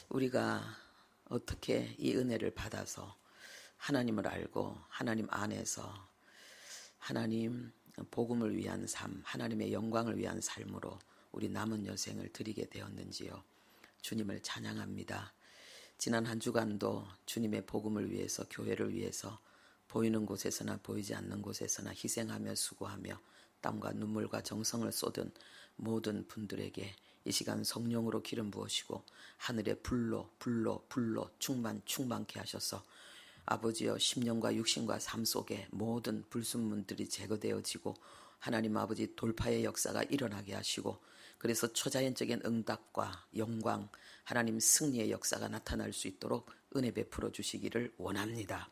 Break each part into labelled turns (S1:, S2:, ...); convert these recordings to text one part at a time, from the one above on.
S1: 우리가 어떻게 이 은혜를 받아서 하나님을 알고 하나님 안에서 하나님 복음을 위한 삶, 하나님의 영광을 위한 삶으로 우리 남은 여생을 드리게 되었는지요. 주님을 찬양합니다. 지난 한 주간도 주님의 복음을 위해서, 교회를 위해서 보이는 곳에서나 보이지 않는 곳에서나 희생하며 수고하며 땀과 눈물과 정성을 쏟은 모든 분들에게 이 시간 성령으로 기름 부으시고 하늘의 불로 충만케 하셔서 아버지여 심령과 육신과 삶 속에 모든 불순물들이 제거되어지고 하나님 아버지 돌파의 역사가 일어나게 하시고 그래서 초자연적인 응답과 영광, 하나님 승리의 역사가 나타날 수 있도록 은혜 베풀어 주시기를 원합니다.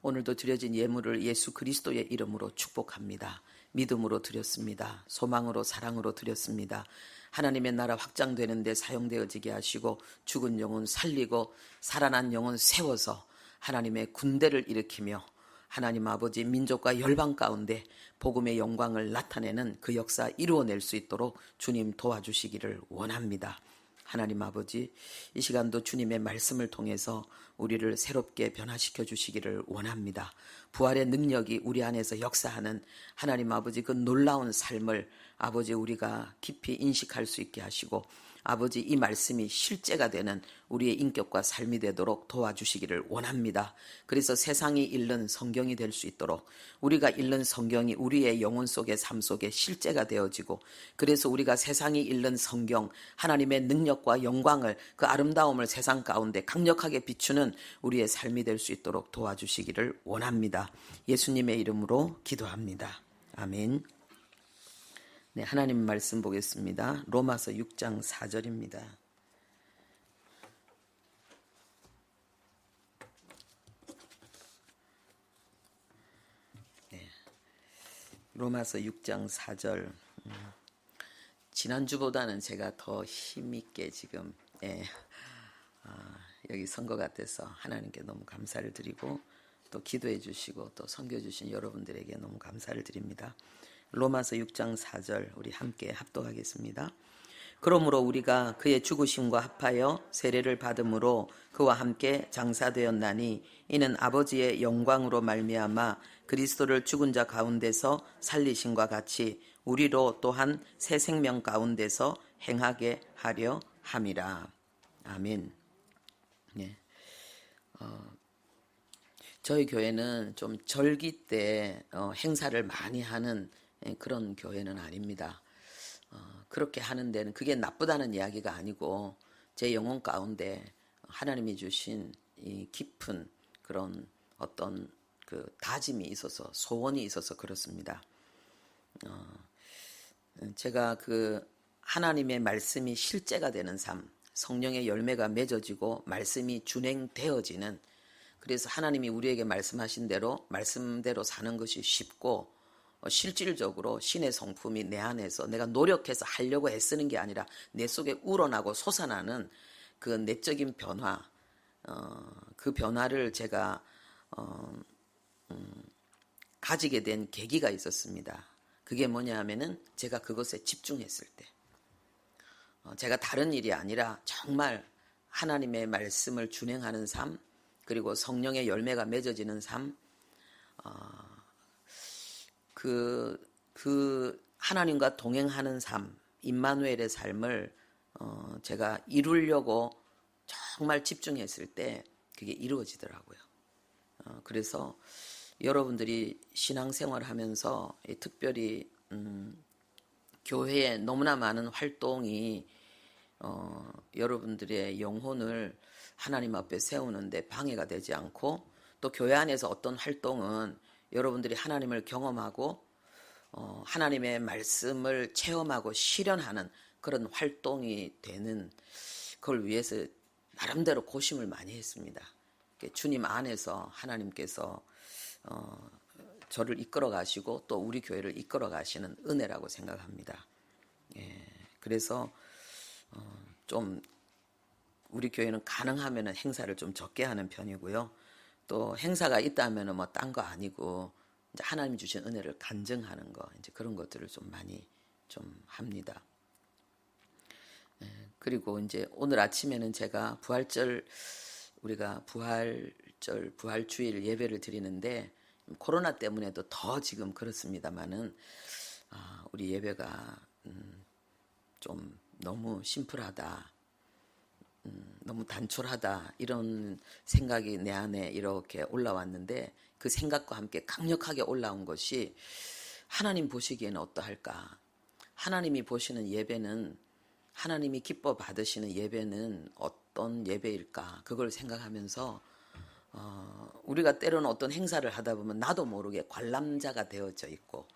S1: 오늘도 드려진 예물을 예수 그리스도의 이름으로 축복합니다. 믿음으로 드렸습니다. 소망으로 사랑으로 드렸습니다. 하나님의 나라 확장되는 데 사용되어지게 하시고 죽은 영혼 살리고 살아난 영혼 세워서 하나님의 군대를 일으키며 하나님 아버지 민족과 열방 가운데 복음의 영광을 나타내는 그 역사 이루어낼 수 있도록 주님 도와주시기를 원합니다. 하나님 아버지, 이 시간도 주님의 말씀을 통해서 우리를 새롭게 변화시켜 주시기를 원합니다. 부활의 능력이 우리 안에서 역사하는 하나님 아버지 그 놀라운 삶을 아버지 우리가 깊이 인식할 수 있게 하시고 아버지 이 말씀이 실제가 되는 우리의 인격과 삶이 되도록 도와주시기를 원합니다. 그래서 세상이 읽는 성경이 될 수 있도록 우리가 읽는 성경이 우리의 영혼 속의 삶 속에 실제가 되어지고 그래서 우리가 세상이 읽는 성경 하나님의 능력과 영광을 그 아름다움을 세상 가운데 강력하게 비추는 우리의 삶이 될 수 있도록 도와주시기를 원합니다. 예수님의 이름으로 기도합니다. 아멘. 네, 하나님 말씀 보겠습니다. 로마서 6장 4절입니다. 네, 로마서 6장 4절. 지난주보다는 제가 더 힘있게 지금 여기 선 것 같아서 하나님께 너무 감사를 드리고 또 기도해 주시고 또 섬겨 주신 여러분들에게 너무 감사를 드립니다. 로마서 6장 4절 우리 함께 합독하겠습니다. 그러므로 우리가 그의 죽으심과 합하여 세례를 받음으로 그와 함께 장사되었나니 이는 아버지의 영광으로 말미암아 그리스도를 죽은 자 가운데서 살리심과 같이 우리로 또한 새 생명 가운데서 행하게 하려 함이라. 아멘. 네. 저희 교회는 좀 절기 때 행사를 많이 하는 그런 교회는 아닙니다. 그렇게 하는 데는 그게 나쁘다는 이야기가 아니고 제 영혼 가운데 하나님이 주신 이 깊은 그런 어떤 그 다짐이 있어서 소원이 있어서 그렇습니다. 제가 그 하나님의 말씀이 실제가 되는 삶, 성령의 열매가 맺어지고 말씀이 준행되어지는 그래서 하나님이 우리에게 말씀하신 대로 말씀대로 사는 것이 쉽고 실질적으로 신의 성품이 내 안에서 내가 노력해서 하려고 애쓰는 게 아니라 내 속에 우러나고 솟아나는 그 내적인 변화, 그 변화를 제가 가지게 된 계기가 있었습니다. 그게 뭐냐 하면은 제가 그것에 집중했을 때 제가 다른 일이 아니라 정말 하나님의 말씀을 준행하는 삶 그리고 성령의 열매가 맺어지는 삶 그 하나님과 동행하는 삶, 임마누엘의 삶을 제가 이루려고 정말 집중했을 때 그게 이루어지더라고요. 그래서 여러분들이 신앙생활 하면서 특별히 교회에 너무나 많은 활동이 여러분들의 영혼을 하나님 앞에 세우는데 방해가 되지 않고 또 교회 안에서 어떤 활동은 여러분들이 하나님을 경험하고 하나님의 말씀을 체험하고 실현하는 그런 활동이 되는 그걸 위해서 나름대로 고심을 많이 했습니다. 주님 안에서 하나님께서 저를 이끌어 가시고 또 우리 교회를 이끌어 가시는 은혜라고 생각합니다. 그래서 좀 우리 교회는 가능하면 행사를 좀 적게 하는 편이고요. 또 행사가 있다면 뭐 딴 거 아니고 이제 하나님 주신 은혜를 간증하는 거 이제 그런 것들을 좀 많이 좀 합니다. 그리고 이제 오늘 아침에는 제가 우리가 부활주일 예배를 드리는데 코로나 때문에도 더 지금 그렇습니다만은 우리 예배가 좀 너무 심플하다, 너무 단촐하다 이런 생각이 내 안에 이렇게 올라왔는데 그 생각과 함께 강력하게 올라온 것이 하나님 보시기에는 어떠할까? 하나님이 보시는 예배는 하나님이 기뻐 받으시는 예배는 어떤 예배일까? 그걸 생각하면서 우리가 때로는 어떤 행사를 하다 보면 나도 모르게 관람자가 되어져 있고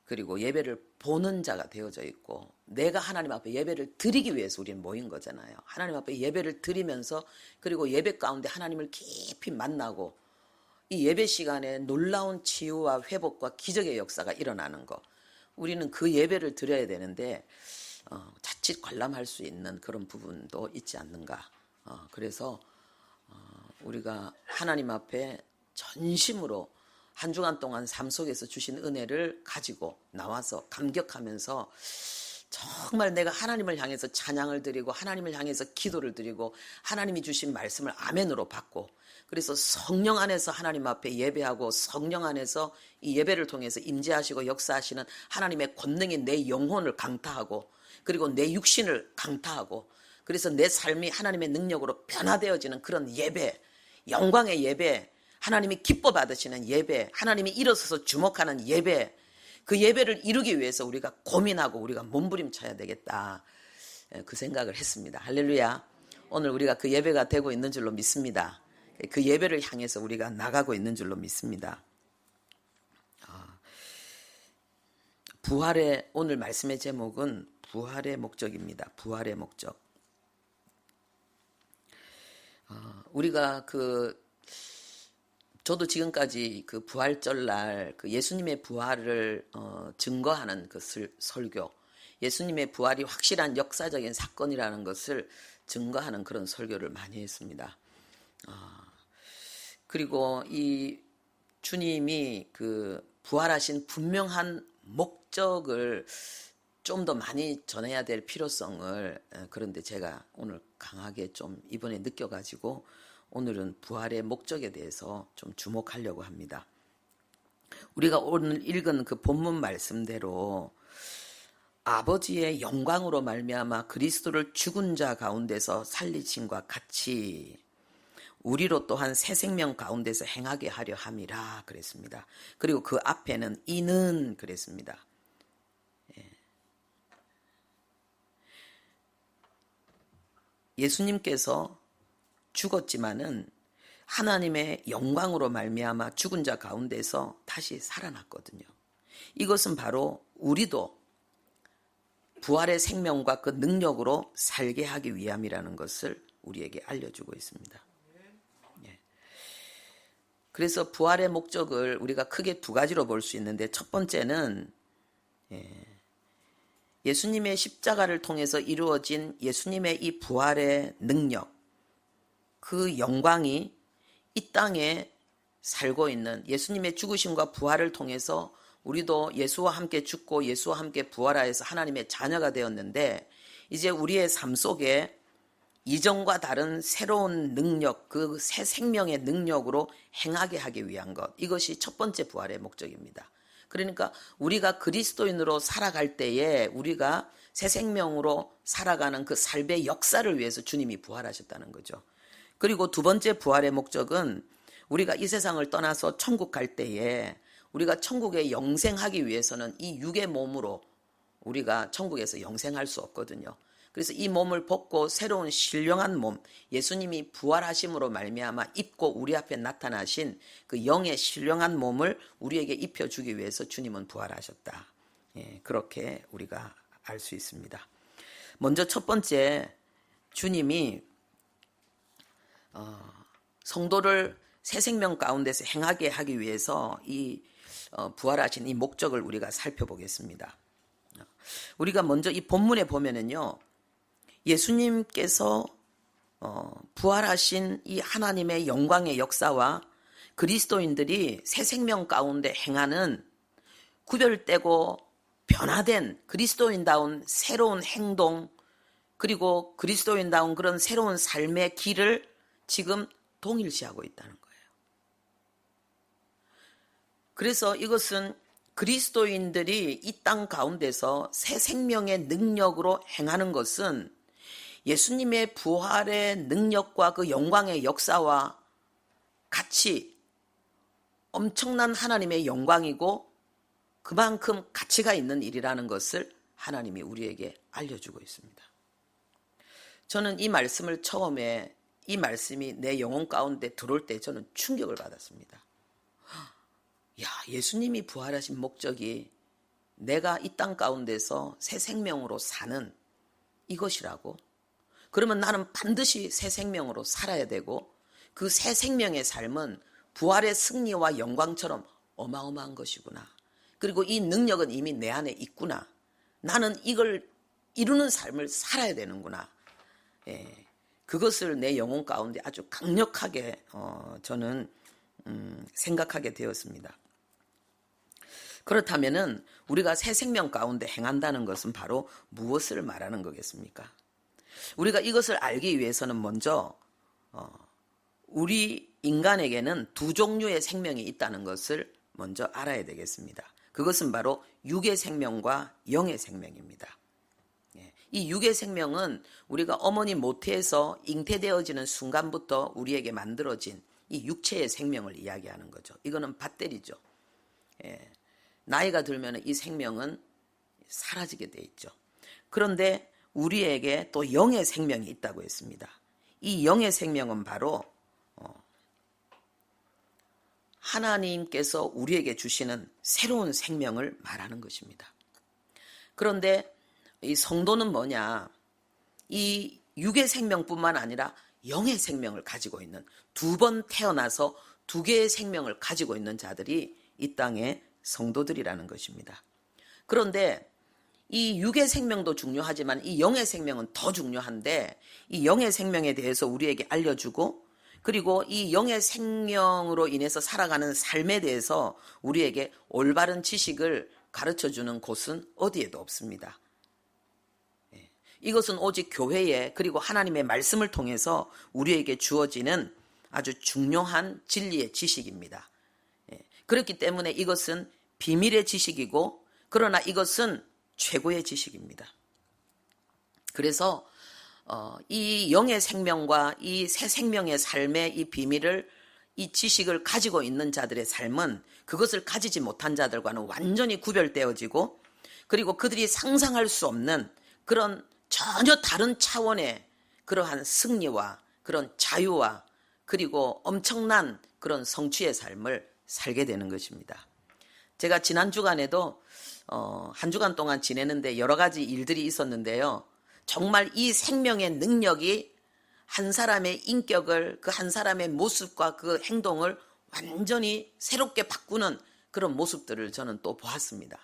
S1: 그리고 예배를 보는 자가 되어져 있고 내가 하나님 앞에 예배를 드리기 위해서 우리는 모인 거잖아요. 하나님 앞에 예배를 드리면서 그리고 예배 가운데 하나님을 깊이 만나고 이 예배 시간에 놀라운 치유와 회복과 기적의 역사가 일어나는 거. 우리는 그 예배를 드려야 되는데 자칫 관람할 수 있는 그런 부분도 있지 않는가. 그래서 우리가 하나님 앞에 전심으로 한 주간 동안 삶 속에서 주신 은혜를 가지고 나와서 감격하면서 정말 내가 하나님을 향해서 찬양을 드리고 하나님을 향해서 기도를 드리고 하나님이 주신 말씀을 아멘으로 받고 그래서 성령 안에서 하나님 앞에 예배하고 성령 안에서 이 예배를 통해서 임재하시고 역사하시는 하나님의 권능이 내 영혼을 강타하고 그리고 내 육신을 강타하고 그래서 내 삶이 하나님의 능력으로 변화되어지는 그런 예배, 영광의 예배, 하나님이 기뻐 받으시는 예배, 하나님이 일어서서 주목하는 예배, 그 예배를 이루기 위해서 우리가 고민하고 우리가 몸부림쳐야 되겠다. 그 생각을 했습니다. 할렐루야. 오늘 우리가 그 예배가 되고 있는 줄로 믿습니다. 그 예배를 향해서 우리가 나가고 있는 줄로 믿습니다. 부활의 오늘 말씀의 제목은 부활의 목적입니다. 부활의 목적. 우리가 저도 지금까지 그 부활절날 그 예수님의 부활을 증거하는 그 설교, 예수님의 부활이 확실한 역사적인 사건이라는 것을 증거하는 그런 설교를 많이 했습니다. 그리고 이 주님이 그 부활하신 분명한 목적을 좀 더 많이 전해야 될 필요성을 그런데 제가 오늘 강하게 좀 이번에 느껴가지고 오늘은 부활의 목적에 대해서 좀 주목하려고 합니다. 우리가 오늘 읽은 그 본문 말씀대로 아버지의 영광으로 말미암아 그리스도를 죽은 자 가운데서 살리심과 같이 우리로 또한 새 생명 가운데서 행하게 하려 함이라 그랬습니다. 그리고 그 앞에는 이는 그랬습니다. 예수님께서 죽었지만은 하나님의 영광으로 말미암아 죽은 자 가운데서 다시 살아났거든요. 이것은 바로 우리도 부활의 생명과 그 능력으로 살게 하기 위함이라는 것을 우리에게 알려주고 있습니다. 그래서 부활의 목적을 우리가 크게 두 가지로 볼 수 있는데 첫 번째는 예수님의 십자가를 통해서 이루어진 예수님의 이 부활의 능력, 그 영광이 이 땅에 살고 있는 예수님의 죽으심과 부활을 통해서 우리도 예수와 함께 죽고 예수와 함께 부활하여서 하나님의 자녀가 되었는데 이제 우리의 삶 속에 이전과 다른 새로운 능력, 그 새 생명의 능력으로 행하게 하기 위한 것, 이것이 첫 번째 부활의 목적입니다. 그러니까 우리가 그리스도인으로 살아갈 때에 우리가 새 생명으로 살아가는 그 삶의 역사를 위해서 주님이 부활하셨다는 거죠. 그리고 두 번째 부활의 목적은 우리가 이 세상을 떠나서 천국 갈 때에 우리가 천국에 영생하기 위해서는 이 육의 몸으로 우리가 천국에서 영생할 수 없거든요. 그래서 이 몸을 벗고 새로운 신령한 몸, 예수님이 부활하심으로 말미암아 입고 우리 앞에 나타나신 그 영의 신령한 몸을 우리에게 입혀주기 위해서 주님은 부활하셨다. 그렇게 우리가 알 수 있습니다. 먼저 첫 번째, 주님이 성도를 새 생명 가운데서 행하게 하기 위해서 이 부활하신 이 목적을 우리가 살펴보겠습니다. 우리가 먼저 이 본문에 보면은요, 예수님께서 부활하신 이 하나님의 영광의 역사와 그리스도인들이 새 생명 가운데 행하는 구별되고 변화된 그리스도인다운 새로운 행동, 그리고 그리스도인다운 그런 새로운 삶의 길을 지금 동일시하고 있다는 거예요. 그래서 이것은 그리스도인들이 이 땅 가운데서 새 생명의 능력으로 행하는 것은 예수님의 부활의 능력과 그 영광의 역사와 같이 엄청난 하나님의 영광이고 그만큼 가치가 있는 일이라는 것을 하나님이 우리에게 알려주고 있습니다. 저는 이 말씀을 처음에 이 말씀이 내 영혼 가운데 들어올 때 저는 충격을 받았습니다. 야, 예수님이 부활하신 목적이 내가 이 땅 가운데서 새 생명으로 사는 이것이라고? 그러면 나는 반드시 새 생명으로 살아야 되고 그 새 생명의 삶은 부활의 승리와 영광처럼 어마어마한 것이구나. 그리고 이 능력은 이미 내 안에 있구나. 나는 이걸 이루는 삶을 살아야 되는구나. 그것을 내 영혼 가운데 아주 강력하게 저는 생각하게 되었습니다. 그렇다면은 우리가 새 생명 가운데 행한다는 것은 바로 무엇을 말하는 거겠습니까? 우리가 이것을 알기 위해서는 먼저 우리 인간에게는 두 종류의 생명이 있다는 것을 먼저 알아야 되겠습니다. 그것은 바로 육의 생명과 영의 생명입니다. 이 육의 생명은 우리가 어머니 모태에서 잉태되어지는 순간부터 우리에게 만들어진 이 육체의 생명을 이야기하는 거죠. 이거는 밧데리죠. 나이가 들면 이 생명은 사라지게 돼 있죠. 그런데 우리에게 또 영의 생명이 있다고 했습니다. 이 영의 생명은 바로 하나님께서 우리에게 주시는 새로운 생명을 말하는 것입니다. 그런데 이 성도는 뭐냐? 이 육의 생명뿐만 아니라 영의 생명을 가지고 있는, 두 번 태어나서 두 개의 생명을 가지고 있는 자들이 이 땅의 성도들이라는 것입니다. 그런데 이 육의 생명도 중요하지만 이 영의 생명은 더 중요한데, 이 영의 생명에 대해서 우리에게 알려주고, 그리고 이 영의 생명으로 인해서 살아가는 삶에 대해서 우리에게 올바른 지식을 가르쳐주는 곳은 어디에도 없습니다. 이것은 오직 교회에, 그리고 하나님의 말씀을 통해서 우리에게 주어지는 아주 중요한 진리의 지식입니다. 그렇기 때문에 이것은 비밀의 지식이고, 그러나 이것은 최고의 지식입니다. 그래서 이 영의 생명과 이 새 생명의 삶의 이 비밀을, 이 지식을 가지고 있는 자들의 삶은 그것을 가지지 못한 자들과는 완전히 구별되어지고, 그리고 그들이 상상할 수 없는 그런 전혀 다른 차원의 그러한 승리와 그런 자유와 그리고 엄청난 그런 성취의 삶을 살게 되는 것입니다. 제가 지난 주간에도 한 주간 동안 지내는데 여러 가지 일들이 있었는데요. 정말 이 생명의 능력이 한 사람의 인격을, 그 한 사람의 모습과 그 행동을 완전히 새롭게 바꾸는 그런 모습들을 저는 또 보았습니다.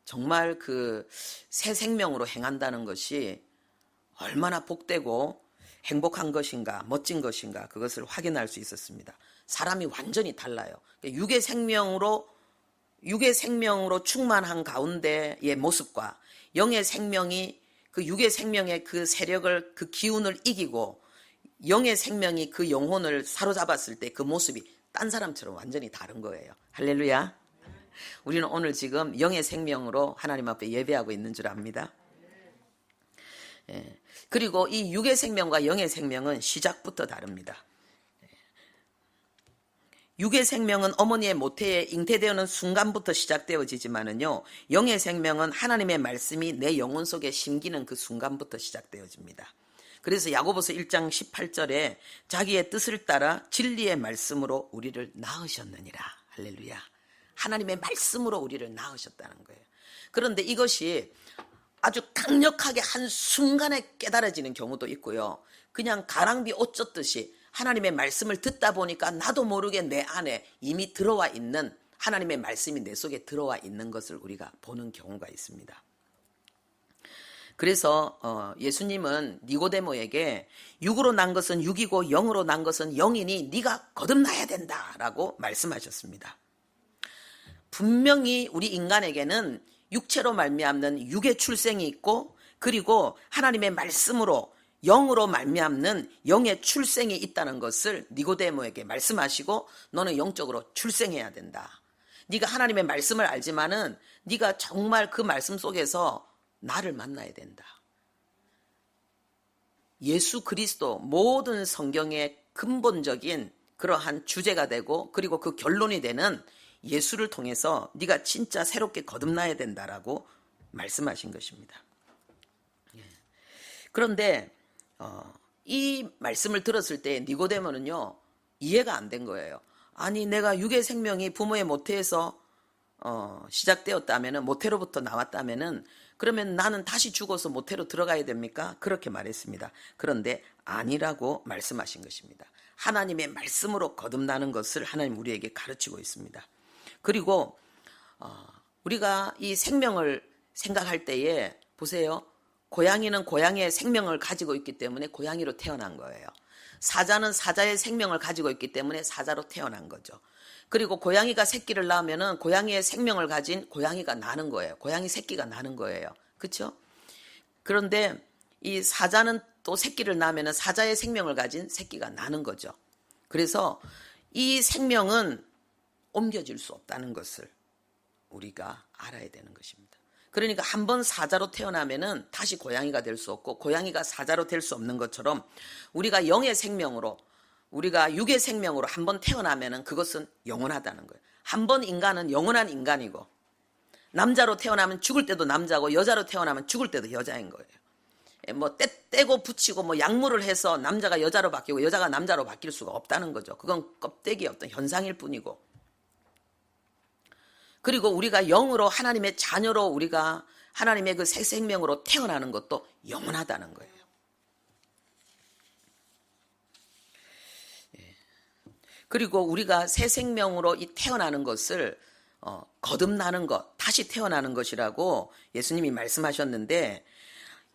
S1: 정말 그 새 생명으로 행한다는 것이 얼마나 복되고 행복한 것인가, 멋진 것인가, 그것을 확인할 수 있었습니다. 사람이 완전히 달라요. 육의 생명으로 충만한 가운데의 모습과 영의 생명이 그 육의 생명의 그 세력을, 그 기운을 이기고 영의 생명이 그 영혼을 사로잡았을 때 그 모습이 딴 사람처럼 완전히 다른 거예요. 할렐루야. 우리는 오늘 지금 영의 생명으로 하나님 앞에 예배하고 있는 줄 압니다. 그리고 이 육의 생명과 영의 생명은 시작부터 다릅니다. 육의 생명은 어머니의 모태에 잉태되는 순간부터 시작되어지지만은요, 영의 생명은 하나님의 말씀이 내 영혼 속에 심기는 그 순간부터 시작되어집니다. 그래서 야고보서 1장 18절에 자기의 뜻을 따라 진리의 말씀으로 우리를 낳으셨느니라. 할렐루야. 하나님의 말씀으로 우리를 낳으셨다는 거예요. 그런데 이것이 아주 강력하게 한순간에 깨달아지는 경우도 있고요. 그냥 가랑비 옷 젖듯이 하나님의 말씀을 듣다 보니까 나도 모르게 내 안에 이미 들어와 있는 하나님의 말씀이 내 속에 들어와 있는 것을 우리가 보는 경우가 있습니다. 그래서 예수님은 니고데모에게 육으로 난 것은 육이고 영으로 난 것은 영이니 네가 거듭나야 된다라고 말씀하셨습니다. 분명히 우리 인간에게는 육체로 말미암는 육의 출생이 있고, 그리고 하나님의 말씀으로 영으로 말미암는 영의 출생이 있다는 것을 니고데모에게 말씀하시고, 너는 영적으로 출생해야 된다. 네가 하나님의 말씀을 알지만은 네가 정말 그 말씀 속에서 나를 만나야 된다. 예수 그리스도, 모든 성경의 근본적인 그러한 주제가 되고, 그리고 그 결론이 되는 예수를 통해서 네가 진짜 새롭게 거듭나야 된다라고 말씀하신 것입니다. 그런데 이 말씀을 들었을 때 니고데모는요, 이해가 안 된 거예요. 아니, 내가 육의 생명이 부모의 모태에서 시작되었다면은, 모태로부터 나왔다면은, 그러면 나는 다시 죽어서 모태로 들어가야 됩니까? 그렇게 말했습니다. 그런데 아니라고 말씀하신 것입니다. 하나님의 말씀으로 거듭나는 것을 하나님 우리에게 가르치고 있습니다. 그리고 우리가 이 생명을 생각할 때에 보세요. 고양이는 고양이의 생명을 가지고 있기 때문에 고양이로 태어난 거예요. 사자는 사자의 생명을 가지고 있기 때문에 사자로 태어난 거죠. 그리고 고양이가 새끼를 낳으면은 고양이의 생명을 가진 고양이가 나는 거예요. 고양이 새끼가 나는 거예요. 그렇죠? 그런데 이 사자는 또 새끼를 낳으면은 사자의 생명을 가진 새끼가 나는 거죠. 그래서 이 생명은 옮겨질 수 없다는 것을 우리가 알아야 되는 것입니다. 그러니까 한번 사자로 태어나면은 다시 고양이가 될 수 없고, 고양이가 사자로 될 수 없는 것처럼, 우리가 영의 생명으로, 우리가 육의 생명으로 한번 태어나면은 그것은 영원하다는 거예요. 한번 인간은 영원한 인간이고, 남자로 태어나면 죽을 때도 남자고, 여자로 태어나면 죽을 때도 여자인 거예요. 뭐 떼고 붙이고 뭐 약물을 해서 남자가 여자로 바뀌고 여자가 남자로 바뀔 수가 없다는 거죠. 그건 껍데기의 어떤 현상일 뿐이고, 그리고 우리가 영으로 하나님의 자녀로, 우리가 하나님의 그 새 생명으로 태어나는 것도 영원하다는 거예요. 그리고 우리가 새 생명으로 이 태어나는 것을 거듭나는 것, 다시 태어나는 것이라고 예수님이 말씀하셨는데,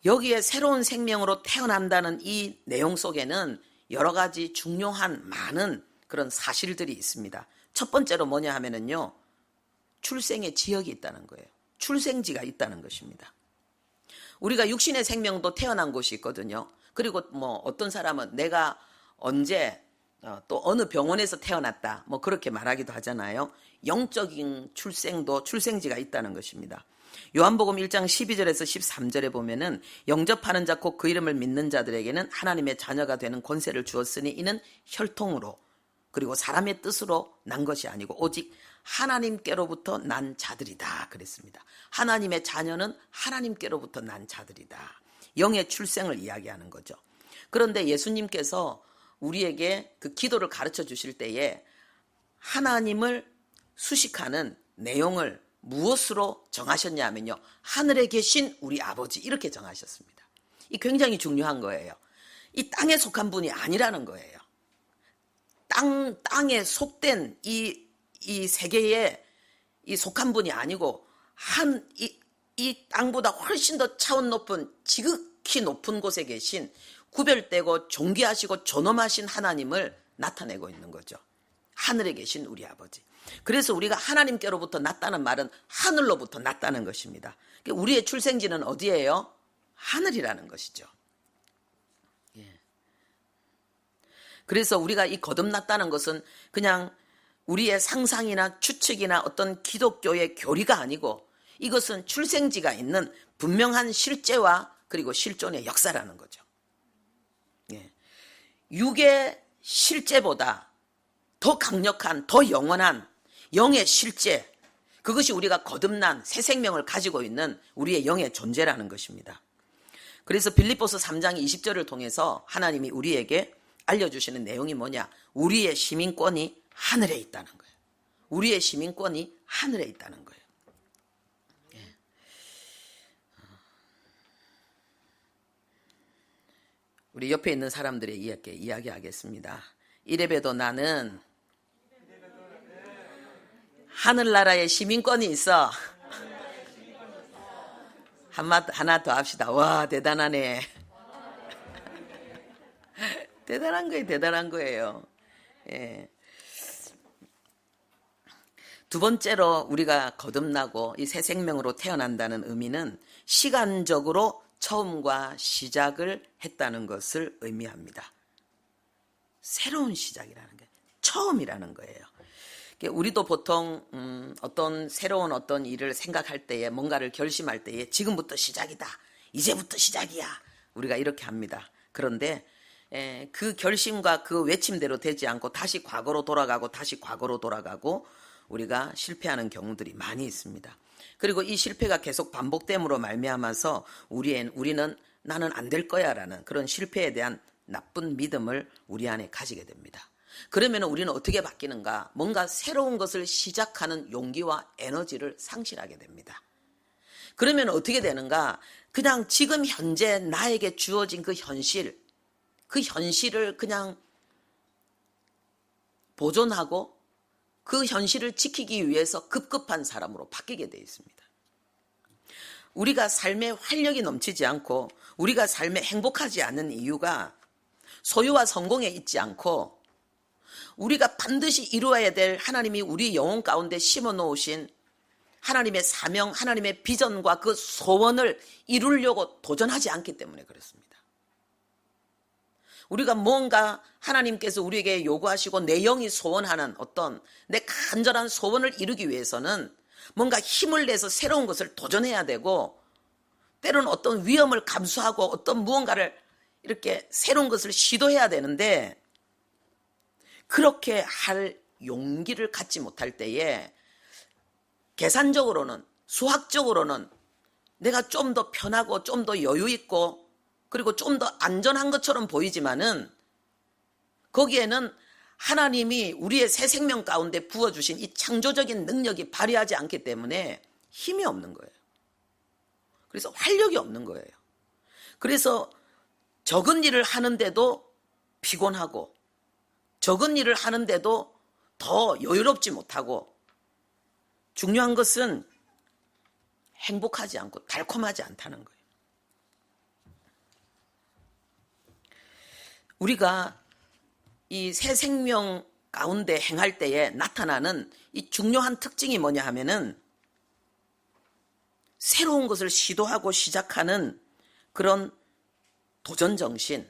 S1: 여기에 새로운 생명으로 태어난다는 이 내용 속에는 여러 가지 중요한 많은 그런 사실들이 있습니다. 첫 번째로 뭐냐 하면은요, 출생의 지역이 있다는 거예요. 출생지가 있다는 것입니다. 우리가 육신의 생명도 태어난 곳이 있거든요. 그리고 뭐 어떤 사람은 내가 언제 또 어느 병원에서 태어났다, 뭐 그렇게 말하기도 하잖아요. 영적인 출생도 출생지가 있다는 것입니다. 요한복음 1장 12절에서 13절에 보면은, 영접하는 자 곧 그 이름을 믿는 자들에게는 하나님의 자녀가 되는 권세를 주었으니 이는 혈통으로, 그리고 사람의 뜻으로 난 것이 아니고 오직 하나님께로부터 난 자들이다 그랬습니다. 하나님의 자녀는 하나님께로부터 난 자들이다. 영의 출생을 이야기하는 거죠. 그런데 예수님께서 우리에게 그 기도를 가르쳐 주실 때에 하나님을 수식하는 내용을 무엇으로 정하셨냐면요, 하늘에 계신 우리 아버지, 이렇게 정하셨습니다. 이 굉장히 중요한 거예요. 이 땅에 속한 분이 아니라는 거예요. 땅에 속된 이 세계에 이 속한 분이 아니고, 이 땅보다 훨씬 더 차원 높은, 지극히 높은 곳에 계신, 구별되고 존귀하시고 존엄하신 하나님을 나타내고 있는 거죠. 하늘에 계신 우리 아버지. 그래서 우리가 하나님께로부터 났다는 말은 하늘로부터 났다는 것입니다. 우리의 출생지는 어디예요? 하늘이라는 것이죠. 그래서 우리가 이 거듭났다는 것은 그냥 우리의 상상이나 추측이나 어떤 기독교의 교리가 아니고, 이것은 출생지가 있는 분명한 실제와 그리고 실존의 역사라는 거죠. 육의 실제보다 더 강력한, 더 영원한 영의 실제, 그것이 우리가 거듭난 새 생명을 가지고 있는 우리의 영의 존재라는 것입니다. 그래서 빌립보서 3장 20절을 통해서 하나님이 우리에게 알려주시는 내용이 뭐냐? 우리의 시민권이 하늘에 있다는 거예요. 우리의 시민권이 하늘에 있다는 거예요. 우리 옆에 있는 사람들에게 이야기하겠습니다. 이래봬도 나는 하늘나라의 시민권이 있어. 하나 더 합시다. 와, 대단하네. 대단한 거예요, 대단한 거예요. 예. 두 번째로 우리가 거듭나고 이 새 생명으로 태어난다는 의미는 시간적으로 처음과 시작을 했다는 것을 의미합니다. 새로운 시작이라는 게 처음이라는 거예요. 우리도 보통 어떤 새로운 어떤 일을 생각할 때에, 뭔가를 결심할 때에 지금부터 시작이다, 이제부터 시작이야, 우리가 이렇게 합니다. 그런데 그 결심과 그 외침대로 되지 않고 다시 과거로 돌아가고 다시 과거로 돌아가고 우리가 실패하는 경우들이 많이 있습니다. 그리고 이 실패가 계속 반복됨으로 말미암아서 우리는 나는 안 될 거야 라는 그런 실패에 대한 나쁜 믿음을 우리 안에 가지게 됩니다. 그러면 우리는 어떻게 바뀌는가? 뭔가 새로운 것을 시작하는 용기와 에너지를 상실하게 됩니다. 그러면 어떻게 되는가? 그냥 지금 현재 나에게 주어진 그 현실을 그냥 보존하고 그 현실을 지키기 위해서 급급한 사람으로 바뀌게 되어 있습니다. 우리가 삶에 활력이 넘치지 않고 우리가 삶에 행복하지 않는 이유가 소유와 성공에 있지 않고 우리가 반드시 이루어야 될 하나님이 우리 영혼 가운데 심어 놓으신 하나님의 사명, 하나님의 비전과 그 소원을 이루려고 도전하지 않기 때문에 그렇습니다. 우리가 뭔가 하나님께서 우리에게 요구하시고 내 영이 소원하는 어떤 내 간절한 소원을 이루기 위해서는 뭔가 힘을 내서 새로운 것을 도전해야 되고, 때로는 어떤 위험을 감수하고 어떤 무언가를 이렇게 새로운 것을 시도해야 되는데, 그렇게 할 용기를 갖지 못할 때에 계산적으로는, 수학적으로는 내가 좀 더 편하고 좀 더 여유 있고 그리고 좀 더 안전한 것처럼 보이지만은 거기에는 하나님이 우리의 새 생명 가운데 부어주신 이 창조적인 능력이 발휘하지 않기 때문에 힘이 없는 거예요. 그래서 활력이 없는 거예요. 그래서 적은 일을 하는데도 피곤하고 적은 일을 하는데도 더 여유롭지 못하고, 중요한 것은 행복하지 않고 달콤하지 않다는 거예요. 우리가 이 새 생명 가운데 행할 때에 나타나는 이 중요한 특징이 뭐냐 하면은 새로운 것을 시도하고 시작하는 그런 도전정신,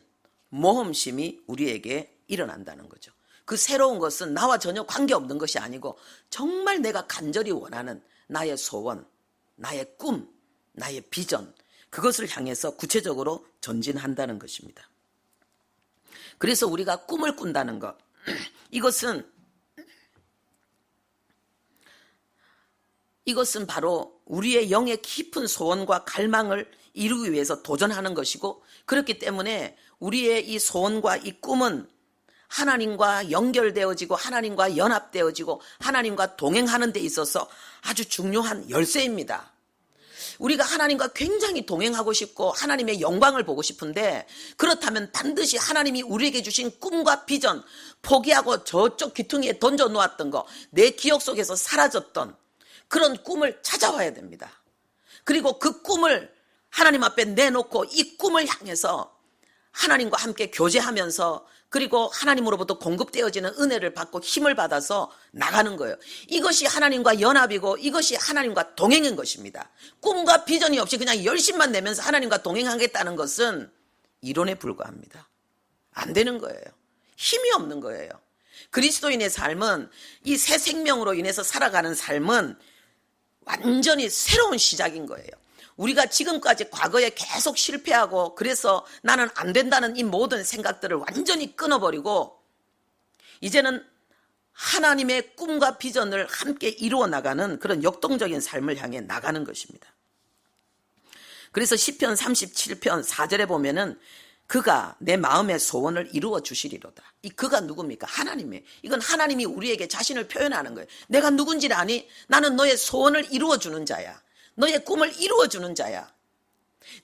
S1: 모험심이 우리에게 일어난다는 거죠. 그 새로운 것은 나와 전혀 관계없는 것이 아니고 정말 내가 간절히 원하는 나의 소원, 나의 꿈, 나의 비전, 그것을 향해서 구체적으로 전진한다는 것입니다. 그래서 우리가 꿈을 꾼다는 것, 이것은 바로 우리의 영의 깊은 소원과 갈망을 이루기 위해서 도전하는 것이고, 그렇기 때문에 우리의 이 소원과 이 꿈은 하나님과 연결되어지고 하나님과 연합되어지고 하나님과 동행하는 데 있어서 아주 중요한 열쇠입니다. 우리가 하나님과 굉장히 동행하고 싶고 하나님의 영광을 보고 싶은데, 그렇다면 반드시 하나님이 우리에게 주신 꿈과 비전, 포기하고 저쪽 귀퉁이에 던져놓았던 거, 내 기억 속에서 사라졌던 그런 꿈을 찾아와야 됩니다. 그리고 그 꿈을 하나님 앞에 내놓고 이 꿈을 향해서 하나님과 함께 교제하면서, 그리고 하나님으로부터 공급되어지는 은혜를 받고 힘을 받아서 나가는 거예요. 이것이 하나님과 연합이고 이것이 하나님과 동행인 것입니다. 꿈과 비전이 없이 그냥 열심만 내면서 하나님과 동행하겠다는 것은 이론에 불과합니다. 안 되는 거예요. 힘이 없는 거예요. 그리스도인의 삶은, 이 새 생명으로 인해서 살아가는 삶은 완전히 새로운 시작인 거예요. 우리가 지금까지 과거에 계속 실패하고 그래서 나는 안 된다는 이 모든 생각들을 완전히 끊어버리고 이제는 하나님의 꿈과 비전을 함께 이루어 나가는 그런 역동적인 삶을 향해 나가는 것입니다. 그래서 시편 37편 4절에 보면은 그가 내 마음의 소원을 이루어 주시리로다. 이 그가 누굽니까? 하나님이에요. 이건 하나님이 우리에게 자신을 표현하는 거예요. 내가 누군지 아니? 나는 너의 소원을 이루어 주는 자야. 너의 꿈을 이루어주는 자야.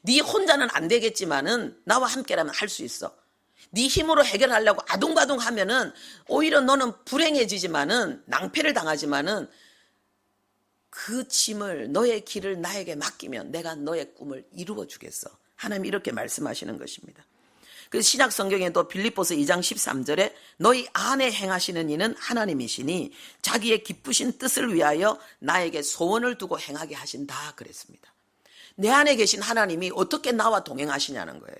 S1: 네 혼자는 안 되겠지만은 나와 함께라면 할 수 있어. 네 힘으로 해결하려고 아둥바둥 하면은 오히려 너는 불행해지지만은, 낭패를 당하지만은, 그 짐을, 너의 길을 나에게 맡기면 내가 너의 꿈을 이루어 주겠어. 하나님이 이렇게 말씀하시는 것입니다. 그래서 신약 성경에도 빌립보서 2장 13절에 너희 안에 행하시는 이는 하나님이시니 자기의 기쁘신 뜻을 위하여 나에게 소원을 두고 행하게 하신다 그랬습니다. 내 안에 계신 하나님이 어떻게 나와 동행하시냐는 거예요.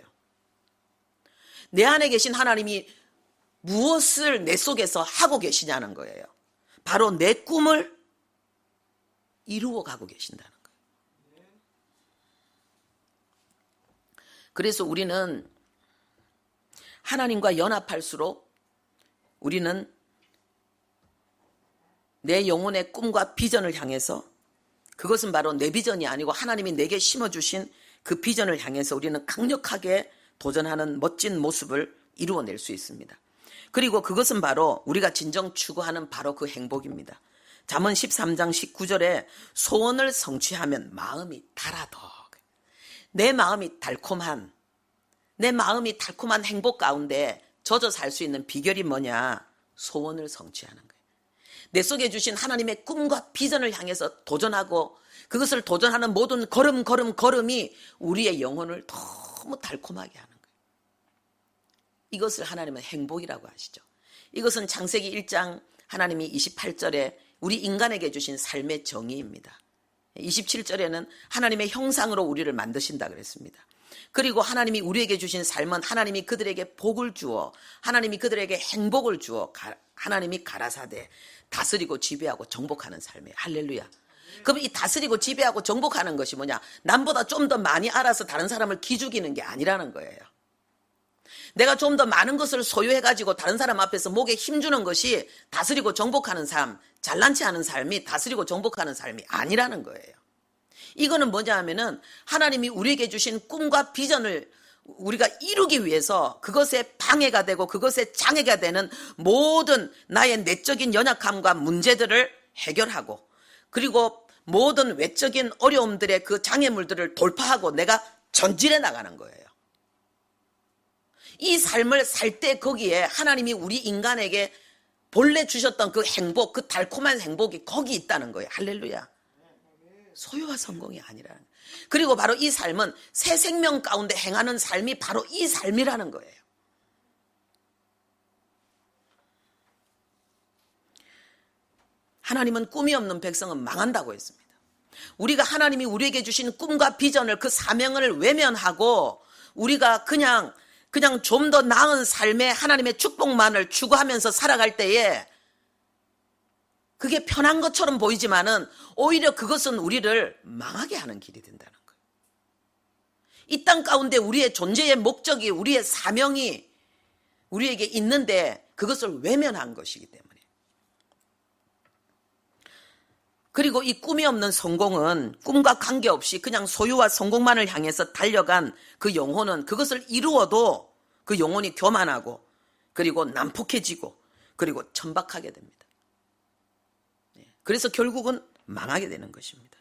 S1: 내 안에 계신 하나님이 무엇을 내 속에서 하고 계시냐는 거예요. 바로 내 꿈을 이루어 가고 계신다는 거예요. 그래서 우리는 하나님과 연합할수록 우리는 내 영혼의 꿈과 비전을 향해서, 그것은 바로 내 비전이 아니고 하나님이 내게 심어주신 그 비전을 향해서 우리는 강력하게 도전하는 멋진 모습을 이루어낼 수 있습니다. 그리고 그것은 바로 우리가 진정 추구하는 바로 그 행복입니다. 잠언 13장 19절에 소원을 성취하면 마음이 달아도, 내 마음이 달콤한 행복 가운데 젖어 살 수 있는 비결이 뭐냐? 소원을 성취하는 거예요. 내 속에 주신 하나님의 꿈과 비전을 향해서 도전하고, 그것을 도전하는 모든 걸음이 우리의 영혼을 너무 달콤하게 하는 거예요. 이것을 하나님은 행복이라고 하시죠. 이것은 창세기 1장 하나님이 28절에 우리 인간에게 주신 삶의 정의입니다. 27절에는 하나님의 형상으로 우리를 만드신다 그랬습니다. 그리고 하나님이 우리에게 주신 삶은 하나님이 그들에게 복을 주어, 하나님이 그들에게 행복을 주어, 하나님이 가라사대 다스리고 지배하고 정복하는 삶이에요. 할렐루야. 그럼 이 다스리고 지배하고 정복하는 것이 뭐냐? 남보다 좀 더 많이 알아서 다른 사람을 기죽이는 게 아니라는 거예요. 내가 좀 더 많은 것을 소유해가지고 다른 사람 앞에서 목에 힘주는 것이 다스리고 정복하는 삶, 잘난 체 하는 삶이 다스리고 정복하는 삶이 아니라는 거예요. 이거는 뭐냐 하면은 하나님이 우리에게 주신 꿈과 비전을 우리가 이루기 위해서 그것에 방해가 되고 그것에 장애가 되는 모든 나의 내적인 연약함과 문제들을 해결하고, 그리고 모든 외적인 어려움들의 그 장애물들을 돌파하고 내가 전진해 나가는 거예요. 이 삶을 살 때 거기에 하나님이 우리 인간에게 본래 주셨던 그 행복, 그 달콤한 행복이 거기 있다는 거예요. 할렐루야. 소유와 성공이 아니라는 거예요. 그리고 바로 이 삶은 새 생명 가운데 행하는 삶이 바로 이 삶이라는 거예요. 하나님은 꿈이 없는 백성은 망한다고 했습니다. 우리가 하나님이 우리에게 주신 꿈과 비전을, 그 사명을 외면하고 우리가 그냥 좀 더 나은 삶의 하나님의 축복만을 추구하면서 살아갈 때에 그게 편한 것처럼 보이지만은 오히려 그것은 우리를 망하게 하는 길이 된다는 거예요. 이 땅 가운데 우리의 존재의 목적이, 우리의 사명이 우리에게 있는데 그것을 외면한 것이기 때문에. 그리고 이 꿈이 없는 성공은 꿈과 관계없이 그냥 소유와 성공만을 향해서 달려간 그 영혼은 그것을 이루어도 그 영혼이 교만하고, 그리고 난폭해지고, 그리고 천박하게 됩니다. 그래서 결국은 망하게 되는 것입니다.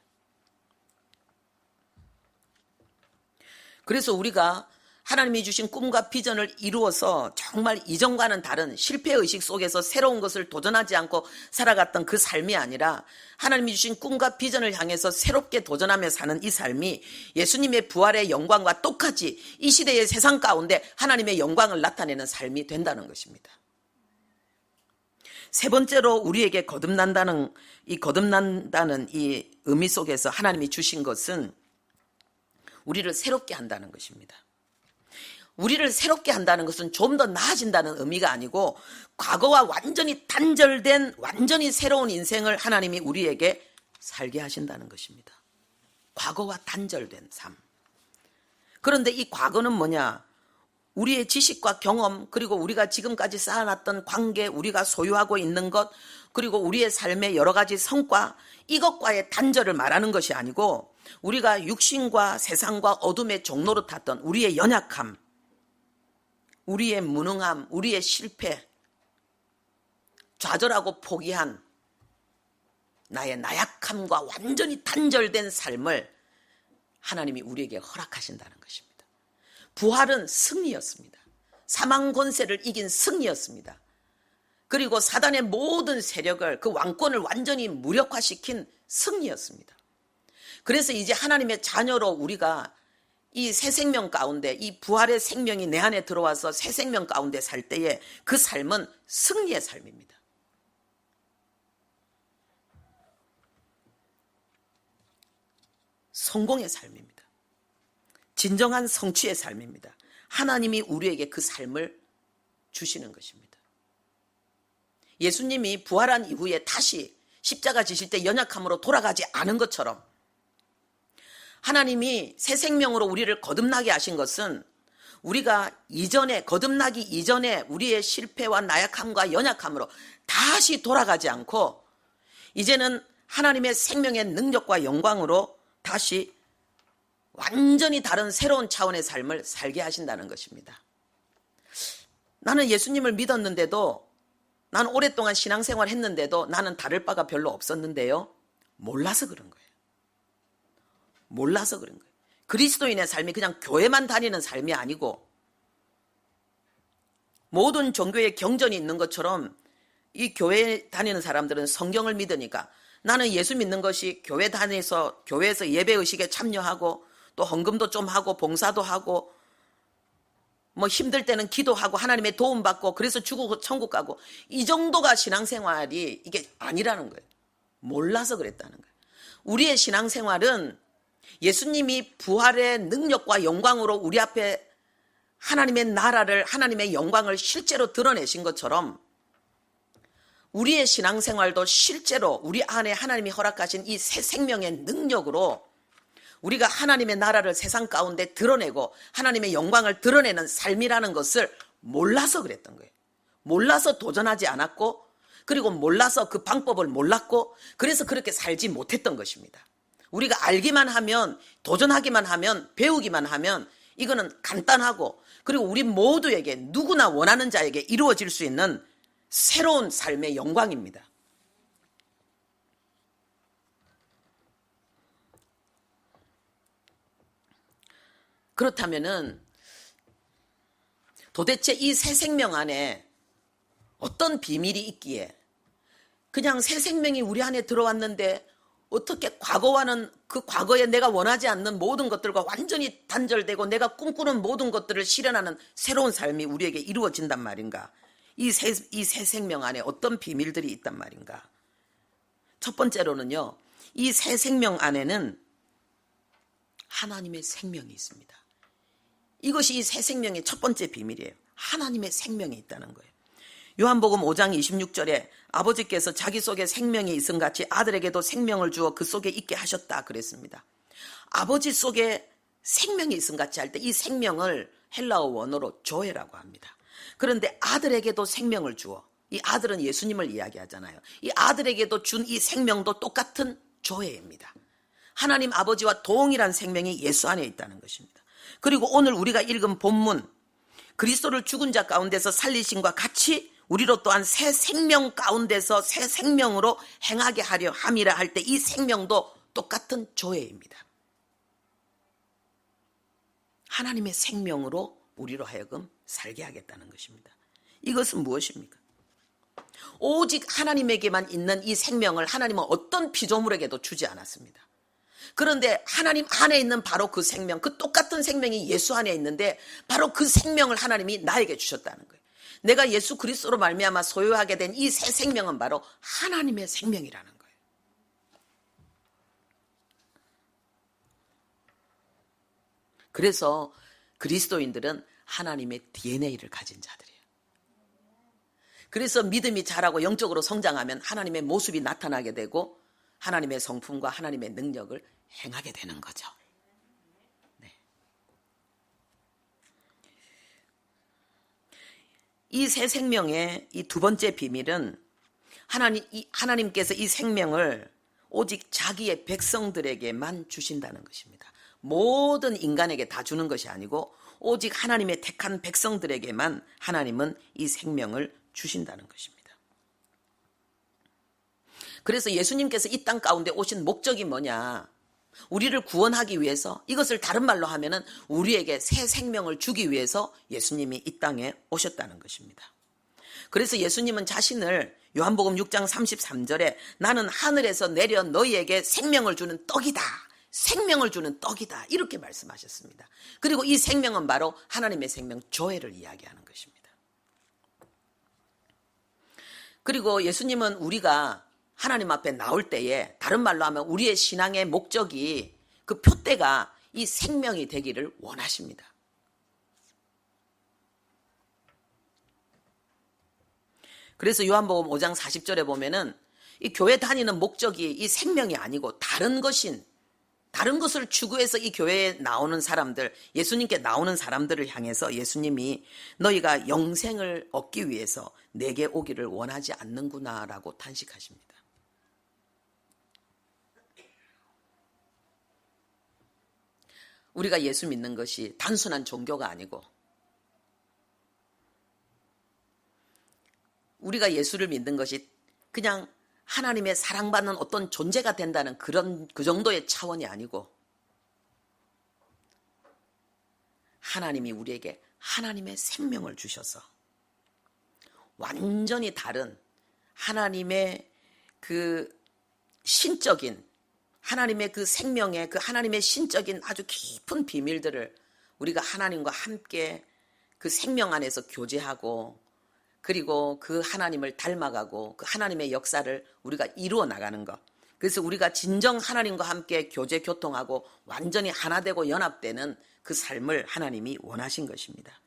S1: 그래서 우리가 하나님이 주신 꿈과 비전을 이루어서 정말 이전과는 다른 실패의식 속에서 새로운 것을 도전하지 않고 살아갔던 그 삶이 아니라 하나님이 주신 꿈과 비전을 향해서 새롭게 도전하며 사는 이 삶이 예수님의 부활의 영광과 똑같이 이 시대의 세상 가운데 하나님의 영광을 나타내는 삶이 된다는 것입니다. 세 번째로 우리에게 거듭난다는 이 의미 속에서 하나님이 주신 것은 우리를 새롭게 한다는 것입니다. 우리를 새롭게 한다는 것은 좀 더 나아진다는 의미가 아니고 과거와 완전히 단절된 완전히 새로운 인생을 하나님이 우리에게 살게 하신다는 것입니다. 과거와 단절된 삶. 그런데 이 과거는 뭐냐? 우리의 지식과 경험, 그리고 우리가 지금까지 쌓아놨던 관계, 우리가 소유하고 있는 것, 그리고 우리의 삶의 여러 가지 성과, 이것과의 단절을 말하는 것이 아니고 우리가 육신과 세상과 어둠의 종로로 탔던 우리의 연약함, 우리의 무능함, 우리의 실패, 좌절하고 포기한 나의 나약함과 완전히 단절된 삶을 하나님이 우리에게 허락하신다는 것입니다. 부활은 승리였습니다. 사망 권세를 이긴 승리였습니다. 그리고 사단의 모든 세력을, 그 왕권을 완전히 무력화시킨 승리였습니다. 그래서 이제 하나님의 자녀로 우리가 이 새 생명 가운데 이 부활의 생명이 내 안에 들어와서 새 생명 가운데 살 때에 그 삶은 승리의 삶입니다. 성공의 삶입니다. 진정한 성취의 삶입니다. 하나님이 우리에게 그 삶을 주시는 것입니다. 예수님이 부활한 이후에 다시 십자가 지실 때 연약함으로 돌아가지 않은 것처럼 하나님이 새 생명으로 우리를 거듭나게 하신 것은 우리가 이전에 거듭나기 이전에 우리의 실패와 나약함과 연약함으로 다시 돌아가지 않고 이제는 하나님의 생명의 능력과 영광으로 다시 완전히 다른 새로운 차원의 삶을 살게 하신다는 것입니다. 나는 예수님을 믿었는데도, 나는 오랫동안 신앙생활 했는데도 나는 다를 바가 별로 없었는데요. 몰라서 그런 거예요. 몰라서 그런 거예요. 그리스도인의 삶이 그냥 교회만 다니는 삶이 아니고 모든 종교에 경전이 있는 것처럼 이 교회 다니는 사람들은 성경을 믿으니까 나는 예수 믿는 것이 교회 다녀서 교회에서 예배의식에 참여하고 또 헌금도 좀 하고 봉사도 하고 뭐 힘들 때는 기도하고 하나님의 도움 받고 그래서 죽고 천국 가고 이 정도가 신앙생활이 이게 아니라는 거예요. 몰라서 그랬다는 거예요. 우리의 신앙생활은 예수님이 부활의 능력과 영광으로 우리 앞에 하나님의 나라를, 하나님의 영광을 실제로 드러내신 것처럼 우리의 신앙생활도 실제로 우리 안에 하나님이 허락하신 이 새 생명의 능력으로 우리가 하나님의 나라를 세상 가운데 드러내고 하나님의 영광을 드러내는 삶이라는 것을 몰라서 그랬던 거예요. 몰라서 도전하지 않았고 그리고 몰라서 그 방법을 몰랐고 그래서 그렇게 살지 못했던 것입니다. 우리가 알기만 하면, 도전하기만 하면, 배우기만 하면 이거는 간단하고 그리고 우리 모두에게 누구나 원하는 자에게 이루어질 수 있는 새로운 삶의 영광입니다. 그렇다면은 도대체 이 새 생명 안에 어떤 비밀이 있기에 그냥 새 생명이 우리 안에 들어왔는데 어떻게 과거와는 그 과거에 내가 원하지 않는 모든 것들과 완전히 단절되고 내가 꿈꾸는 모든 것들을 실현하는 새로운 삶이 우리에게 이루어진단 말인가? 이 새 생명 안에 어떤 비밀들이 있단 말인가? 첫 번째로는요, 이 새 생명 안에는 하나님의 생명이 있습니다. 이것이 이 새 생명의 첫 번째 비밀이에요. 하나님의 생명이 있다는 거예요. 요한복음 5장 26절에 아버지께서 자기 속에 생명이 있음 같이 아들에게도 생명을 주어 그 속에 있게 하셨다 그랬습니다. 아버지 속에 생명이 있음 같이 할 때 이 생명을 헬라어 원어로 조에라고 합니다. 그런데 아들에게도 생명을 주어, 이 아들은 예수님을 이야기하잖아요. 이 아들에게도 준 이 생명도 똑같은 조에입니다. 하나님 아버지와 동일한 생명이 예수 안에 있다는 것입니다. 그리고 오늘 우리가 읽은 본문, 그리스도를 죽은 자 가운데서 살리심과 같이 우리로 또한 새 생명 가운데서 새 생명으로 행하게 하려 함이라 할 때 이 생명도 똑같은 조회입니다. 하나님의 생명으로 우리로 하여금 살게 하겠다는 것입니다. 이것은 무엇입니까? 오직 하나님에게만 있는 이 생명을 하나님은 어떤 피조물에게도 주지 않았습니다. 그런데 하나님 안에 있는 바로 그 생명, 그 똑같은 생명이 예수 안에 있는데 바로 그 생명을 하나님이 나에게 주셨다는 거예요. 내가 예수 그리스도로 말미암아 소유하게 된 이 새 생명은 바로 하나님의 생명이라는 거예요. 그래서 그리스도인들은 하나님의 DNA를 가진 자들이에요. 그래서 믿음이 자라고 영적으로 성장하면 하나님의 모습이 나타나게 되고 하나님의 성품과 하나님의 능력을 행하게 되는 거죠. 네. 이 새 생명의 이 두 번째 비밀은 하나님께서 이 생명을 오직 자기의 백성들에게만 주신다는 것입니다. 모든 인간에게 다 주는 것이 아니고 오직 하나님의 택한 백성들에게만 하나님은 이 생명을 주신다는 것입니다. 그래서 예수님께서 이 땅 가운데 오신 목적이 뭐냐? 우리를 구원하기 위해서, 이것을 다른 말로 하면은 우리에게 새 생명을 주기 위해서 예수님이 이 땅에 오셨다는 것입니다. 그래서 예수님은 자신을 요한복음 6장 33절에 나는 하늘에서 내려 너희에게 생명을 주는 떡이다. 생명을 주는 떡이다. 이렇게 말씀하셨습니다. 그리고 이 생명은 바로 하나님의 생명 조회를 이야기하는 것입니다. 그리고 예수님은 우리가 하나님 앞에 나올 때에, 다른 말로 하면 우리의 신앙의 목적이, 그 표대가 이 생명이 되기를 원하십니다. 그래서 요한복음 5장 40절에 보면은 이 교회 다니는 목적이 이 생명이 아니고 다른 것을 추구해서 이 교회에 나오는 사람들, 예수님께 나오는 사람들을 향해서 예수님이 너희가 영생을 얻기 위해서 내게 오기를 원하지 않는구나라고 탄식하십니다. 우리가 예수 믿는 것이 단순한 종교가 아니고, 우리가 예수를 믿는 것이 그냥 하나님의 사랑받는 어떤 존재가 된다는 그 정도의 차원이 아니고, 하나님이 우리에게 하나님의 생명을 주셔서 완전히 다른 하나님의 그 신적인, 하나님의 그 생명의, 그 하나님의 신적인 아주 깊은 비밀들을 우리가 하나님과 함께 그 생명 안에서 교제하고, 그리고 그 하나님을 닮아가고 그 하나님의 역사를 우리가 이루어 나가는 것. 그래서 우리가 진정 하나님과 함께 교제 교통하고 완전히 하나 되고 연합되는 그 삶을 하나님이 원하신 것입니다.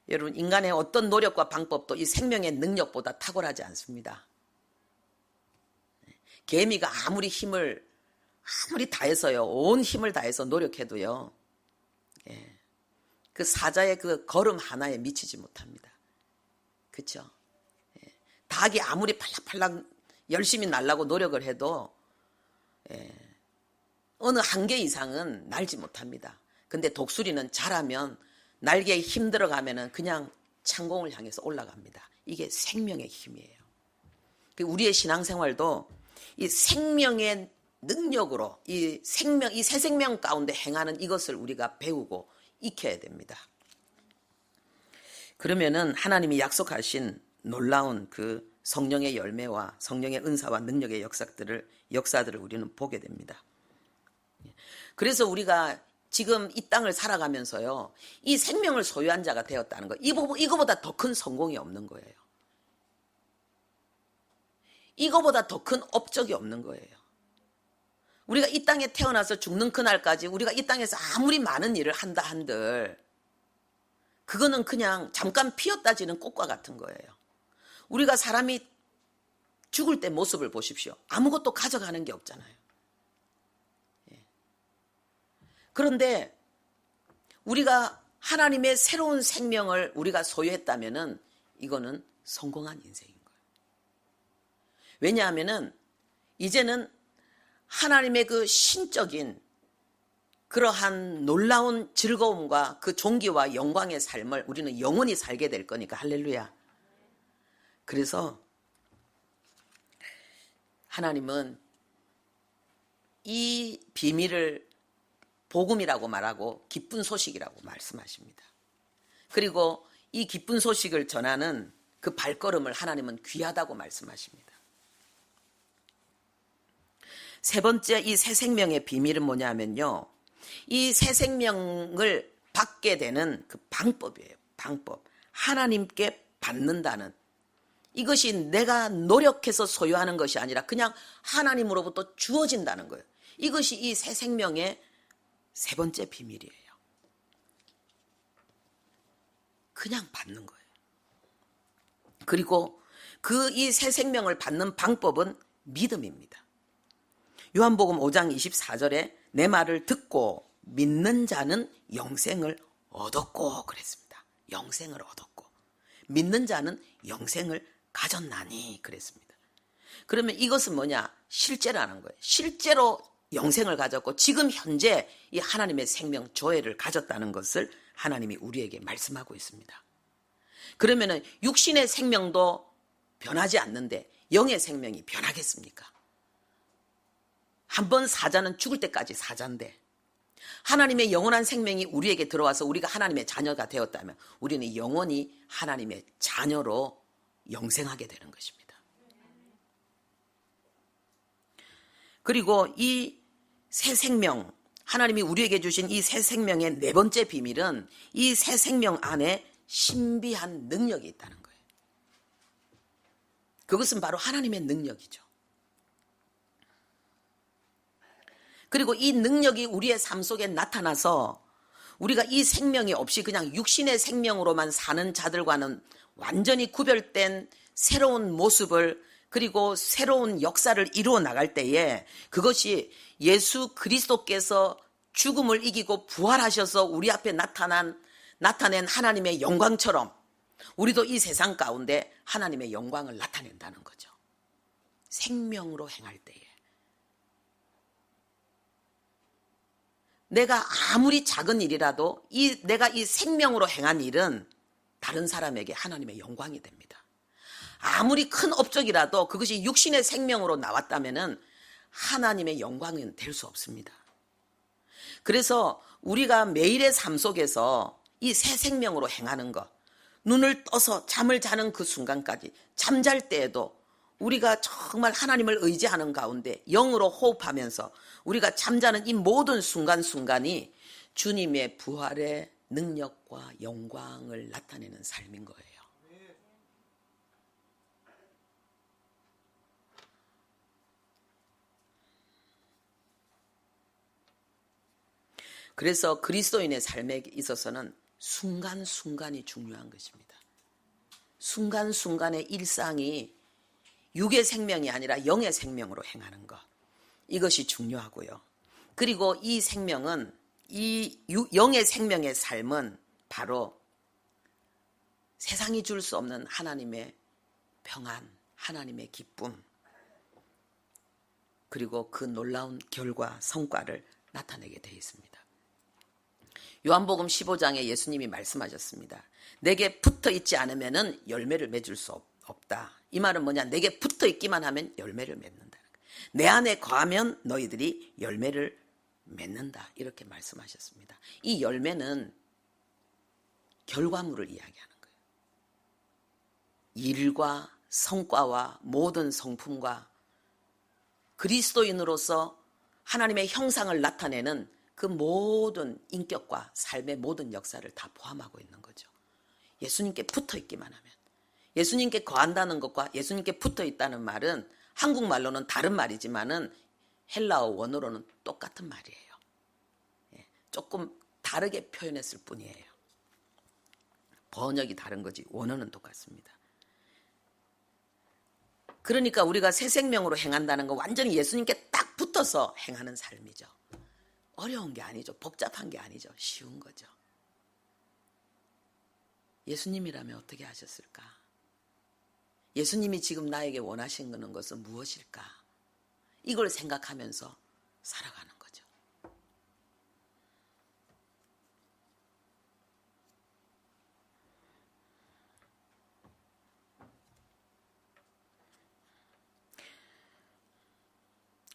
S1: 여러분, 인간의 어떤 노력과 방법도 이 생명의 능력보다 탁월하지 않습니다. 개미가 아무리 다해서요, 온 힘을 다해서 노력해도요, 그 사자의 그 걸음 하나에 미치지 못합니다. 그렇죠? 닭이 아무리 팔락팔락 열심히 날라고 노력을 해도 어느 한계 이상은 날지 못합니다. 근데 독수리는 자라면 날개에 힘 들어가면은 그냥 창공을 향해서 올라갑니다. 이게 생명의 힘이에요. 우리의 신앙생활도 이 생명의 능력으로 이 새 생명 가운데 행하는 이것을 우리가 배우고 익혀야 됩니다. 그러면은 하나님이 약속하신 놀라운 그 성령의 열매와 성령의 은사와 능력의 역사들을 우리는 보게 됩니다. 그래서 우리가 지금 이 땅을 살아가면서요, 이 생명을 소유한 자가 되었다는 거, 이거보다 더 큰 성공이 없는 거예요. 이거보다 더 큰 업적이 없는 거예요. 우리가 이 땅에 태어나서 죽는 그날까지 우리가 이 땅에서 아무리 많은 일을 한다 한들 그거는 그냥 잠깐 피었다 지는 꽃과 같은 거예요. 우리가 사람이 죽을 때 모습을 보십시오. 아무것도 가져가는 게 없잖아요. 그런데 우리가 하나님의 새로운 생명을 우리가 소유했다면은 이거는 성공한 인생인 거예요. 왜냐하면은 이제는 하나님의 그 신적인 그러한 놀라운 즐거움과 그 존귀와 영광의 삶을 우리는 영원히 살게 될 거니까. 할렐루야. 그래서 하나님은 이 비밀을 복음이라고 말하고 기쁜 소식이라고 말씀하십니다. 그리고 이 기쁜 소식을 전하는 그 발걸음을 하나님은 귀하다고 말씀하십니다. 세 번째, 이 새 생명의 비밀은 뭐냐면요, 이 새 생명을 받게 되는 그 방법이에요. 방법. 하나님께 받는다는, 이것이 내가 노력해서 소유하는 것이 아니라 그냥 하나님으로부터 주어진다는 거예요. 이것이 이 새 생명의 세 번째 비밀이에요. 그냥 받는 거예요. 그리고 그 이 새 생명을 받는 방법은 믿음입니다. 요한복음 5장 24절에 내 말을 듣고 믿는 자는 영생을 얻었고 그랬습니다. 영생을 얻었고 믿는 자는 영생을 가졌나니 그랬습니다. 그러면 이것은 뭐냐? 실제라는 거예요. 실제로 영생을 가졌고 지금 현재 이 하나님의 생명 조회를 가졌다는 것을 하나님이 우리에게 말씀하고 있습니다. 그러면은 육신의 생명도 변하지 않는데 영의 생명이 변하겠습니까? 한번 사자는 죽을 때까지 사자인데 하나님의 영원한 생명이 우리에게 들어와서 우리가 하나님의 자녀가 되었다면 우리는 영원히 하나님의 자녀로 영생하게 되는 것입니다. 그리고 이 새 생명, 하나님이 우리에게 주신 이 새 생명의 네 번째 비밀은 이 새 생명 안에 신비한 능력이 있다는 거예요. 그것은 바로 하나님의 능력이죠. 그리고 이 능력이 우리의 삶 속에 나타나서 우리가 이 생명이 없이 그냥 육신의 생명으로만 사는 자들과는 완전히 구별된 새로운 모습을, 그리고 새로운 역사를 이루어 나갈 때에 그것이 예수 그리스도께서 죽음을 이기고 부활하셔서 우리 앞에 나타낸 하나님의 영광처럼 우리도 이 세상 가운데 하나님의 영광을 나타낸다는 거죠. 생명으로 행할 때에. 내가 아무리 작은 일이라도 내가 이 생명으로 행한 일은 다른 사람에게 하나님의 영광이 됩니다. 아무리 큰 업적이라도 그것이 육신의 생명으로 나왔다면은 하나님의 영광은 될 수 없습니다. 그래서 우리가 매일의 삶 속에서 이 새 생명으로 행하는 것, 눈을 떠서 잠을 자는 그 순간까지, 잠잘 때에도 우리가 정말 하나님을 의지하는 가운데 영으로 호흡하면서 우리가 잠자는 이 모든 순간순간이 주님의 부활의 능력과 영광을 나타내는 삶인 거예요. 그래서 그리스도인의 삶에 있어서는 순간순간이 중요한 것입니다. 순간순간의 일상이 육의 생명이 아니라 영의 생명으로 행하는 것, 이것이 중요하고요. 그리고 이 생명은, 이 영의 생명의 삶은 바로 세상이 줄 수 없는 하나님의 평안, 하나님의 기쁨, 그리고 그 놀라운 결과, 성과를 나타내게 되어 있습니다. 요한복음 15장에 예수님이 말씀하셨습니다. 내게 붙어 있지 않으면 열매를 맺을 수 없다. 이 말은 뭐냐? 내게 붙어 있기만 하면 열매를 맺는다. 내 안에 거하면 너희들이 열매를 맺는다. 이렇게 말씀하셨습니다. 이 열매는 결과물을 이야기하는 거예요. 일과 성과와 모든 성품과 그리스도인으로서 하나님의 형상을 나타내는 그 모든 인격과 삶의 모든 역사를 다 포함하고 있는 거죠. 예수님께 붙어 있기만 하면, 예수님께 거한다는 것과 예수님께 붙어 있다는 말은 한국말로는 다른 말이지만은 헬라어 원어로는 똑같은 말이에요. 조금 다르게 표현했을 뿐이에요. 번역이 다른 거지 원어는 똑같습니다. 그러니까 우리가 새 생명으로 행한다는 건 완전히 예수님께 딱 붙어서 행하는 삶이죠. 어려운 게 아니죠. 복잡한 게 아니죠. 쉬운 거죠. 예수님이라면 어떻게 하셨을까? 예수님이 지금 나에게 원하시는 것은 무엇일까? 이걸 생각하면서 살아가는 거죠.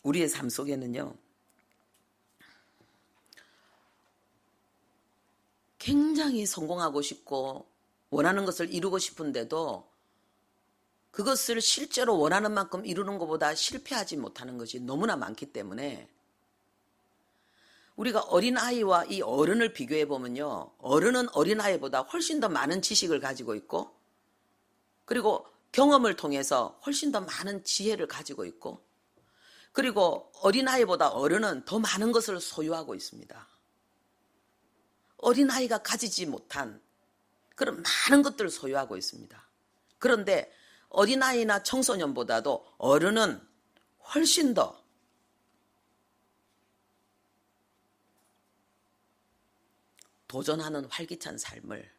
S1: 우리의 삶 속에는요, 굉장히 성공하고 싶고 원하는 것을 이루고 싶은데도 그것을 실제로 원하는 만큼 이루는 것보다 실패하지 못하는 것이 너무나 많기 때문에 우리가 어린아이와 이 어른을 비교해 보면요, 어른은 어린아이보다 훨씬 더 많은 지식을 가지고 있고, 그리고 경험을 통해서 훨씬 더 많은 지혜를 가지고 있고, 그리고 어린아이보다 어른은 더 많은 것을 소유하고 있습니다. 어린아이가 가지지 못한 그런 많은 것들을 소유하고 있습니다. 그런데 어린아이나 청소년보다도 어른은 훨씬 더 도전하는 활기찬 삶을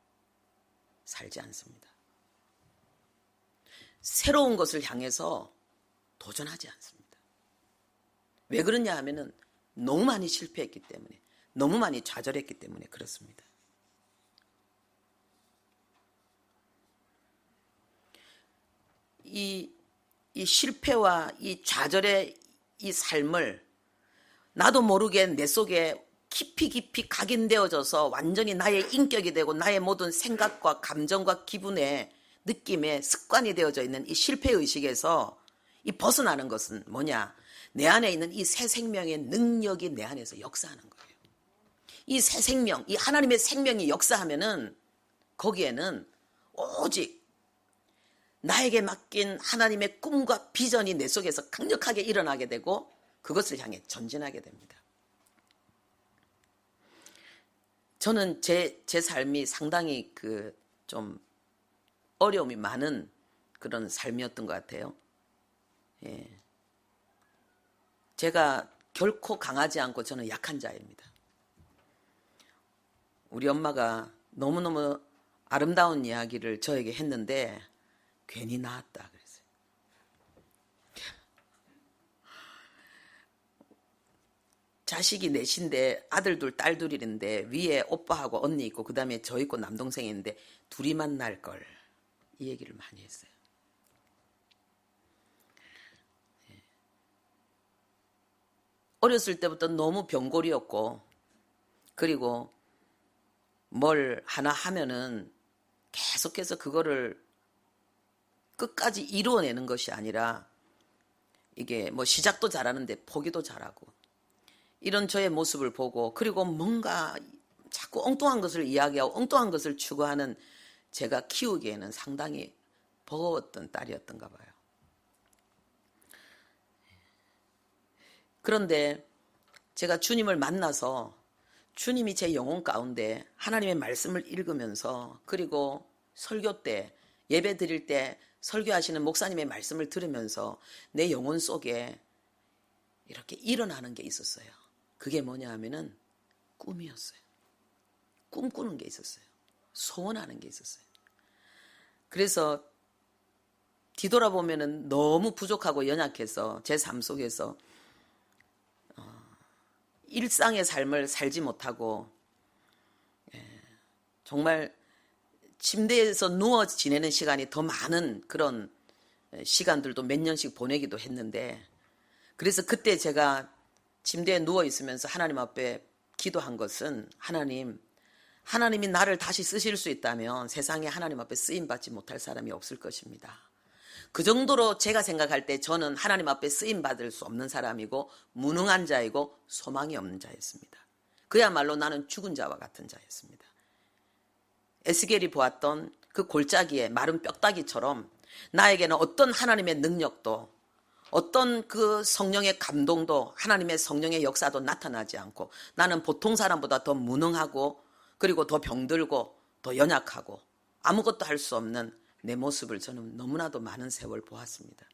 S1: 살지 않습니다. 새로운 것을 향해서 도전하지 않습니다. 왜 그러냐 하면은 너무 많이 실패했기 때문에, 너무 많이 좌절했기 때문에 그렇습니다. 이 실패와 이 좌절의 이 삶을 나도 모르게 내 속에 깊이 각인되어져서 완전히 나의 인격이 되고 나의 모든 생각과 감정과 기분의 느낌에 습관이 되어져 있는 이 실패의식에서 이 벗어나는 것은 뭐냐? 내 안에 있는 이 새 생명의 능력이 내 안에서 역사하는 거예요. 이 새 생명, 이 하나님의 생명이 역사하면은 거기에는 오직 나에게 맡긴 하나님의 꿈과 비전이 내 속에서 강력하게 일어나게 되고 그것을 향해 전진하게 됩니다. 저는 제 삶이 상당히 좀 어려움이 많은 그런 삶이었던 것 같아요. 예. 제가 결코 강하지 않고 저는 약한 자입니다. 우리 엄마가 너무너무 아름다운 이야기를 저에게 했는데 괜히 낳았다 그랬어요. 자식이 넷인데 아들 둘, 딸 둘인데 위에 오빠하고 언니 있고 그 다음에 저 있고 남동생이 있는데 둘이만 날 걸. 이 얘기를 많이 했어요. 어렸을 때부터 너무 병골이었고 그리고 뭘 하나 하면은 계속해서 그거를 끝까지 이루어내는 것이 아니라 이게 뭐 시작도 잘하는데 포기도 잘하고 이런 저의 모습을 보고 그리고 뭔가 자꾸 엉뚱한 것을 이야기하고 엉뚱한 것을 추구하는 제가 키우기에는 상당히 버거웠던 딸이었던가 봐요. 그런데 제가 주님을 만나서 주님이 제 영혼 가운데 하나님의 말씀을 읽으면서 그리고 설교 때 예배 드릴 때 설교하시는 목사님의 말씀을 들으면서 내 영혼 속에 이렇게 일어나는 게 있었어요. 그게 뭐냐 하면은 꿈이었어요. 꿈꾸는 게 있었어요. 소원하는 게 있었어요. 그래서 뒤돌아보면은 너무 부족하고 연약해서 제 삶 속에서 일상의 삶을 살지 못하고 정말 침대에서 누워 지내는 시간이 더 많은 그런 시간들도 몇 년씩 보내기도 했는데 그래서 그때 제가 침대에 누워 있으면서 하나님 앞에 기도한 것은 하나님이 나를 다시 쓰실 수 있다면 세상에 하나님 앞에 쓰임받지 못할 사람이 없을 것입니다. 그 정도로 제가 생각할 때 저는 하나님 앞에 쓰임받을 수 없는 사람이고 무능한 자이고 소망이 없는 자였습니다. 그야말로 나는 죽은 자와 같은 자였습니다. 에스겔이 보았던 그 골짜기의 마른 뼈다귀처럼 나에게는 어떤 하나님의 능력도 어떤 그 성령의 감동도 하나님의 성령의 역사도 나타나지 않고 나는 보통 사람보다 더 무능하고 그리고 더 병들고 더 연약하고 아무것도 할 수 없는 내 모습을 저는 너무나도 많은 세월 보았습니다.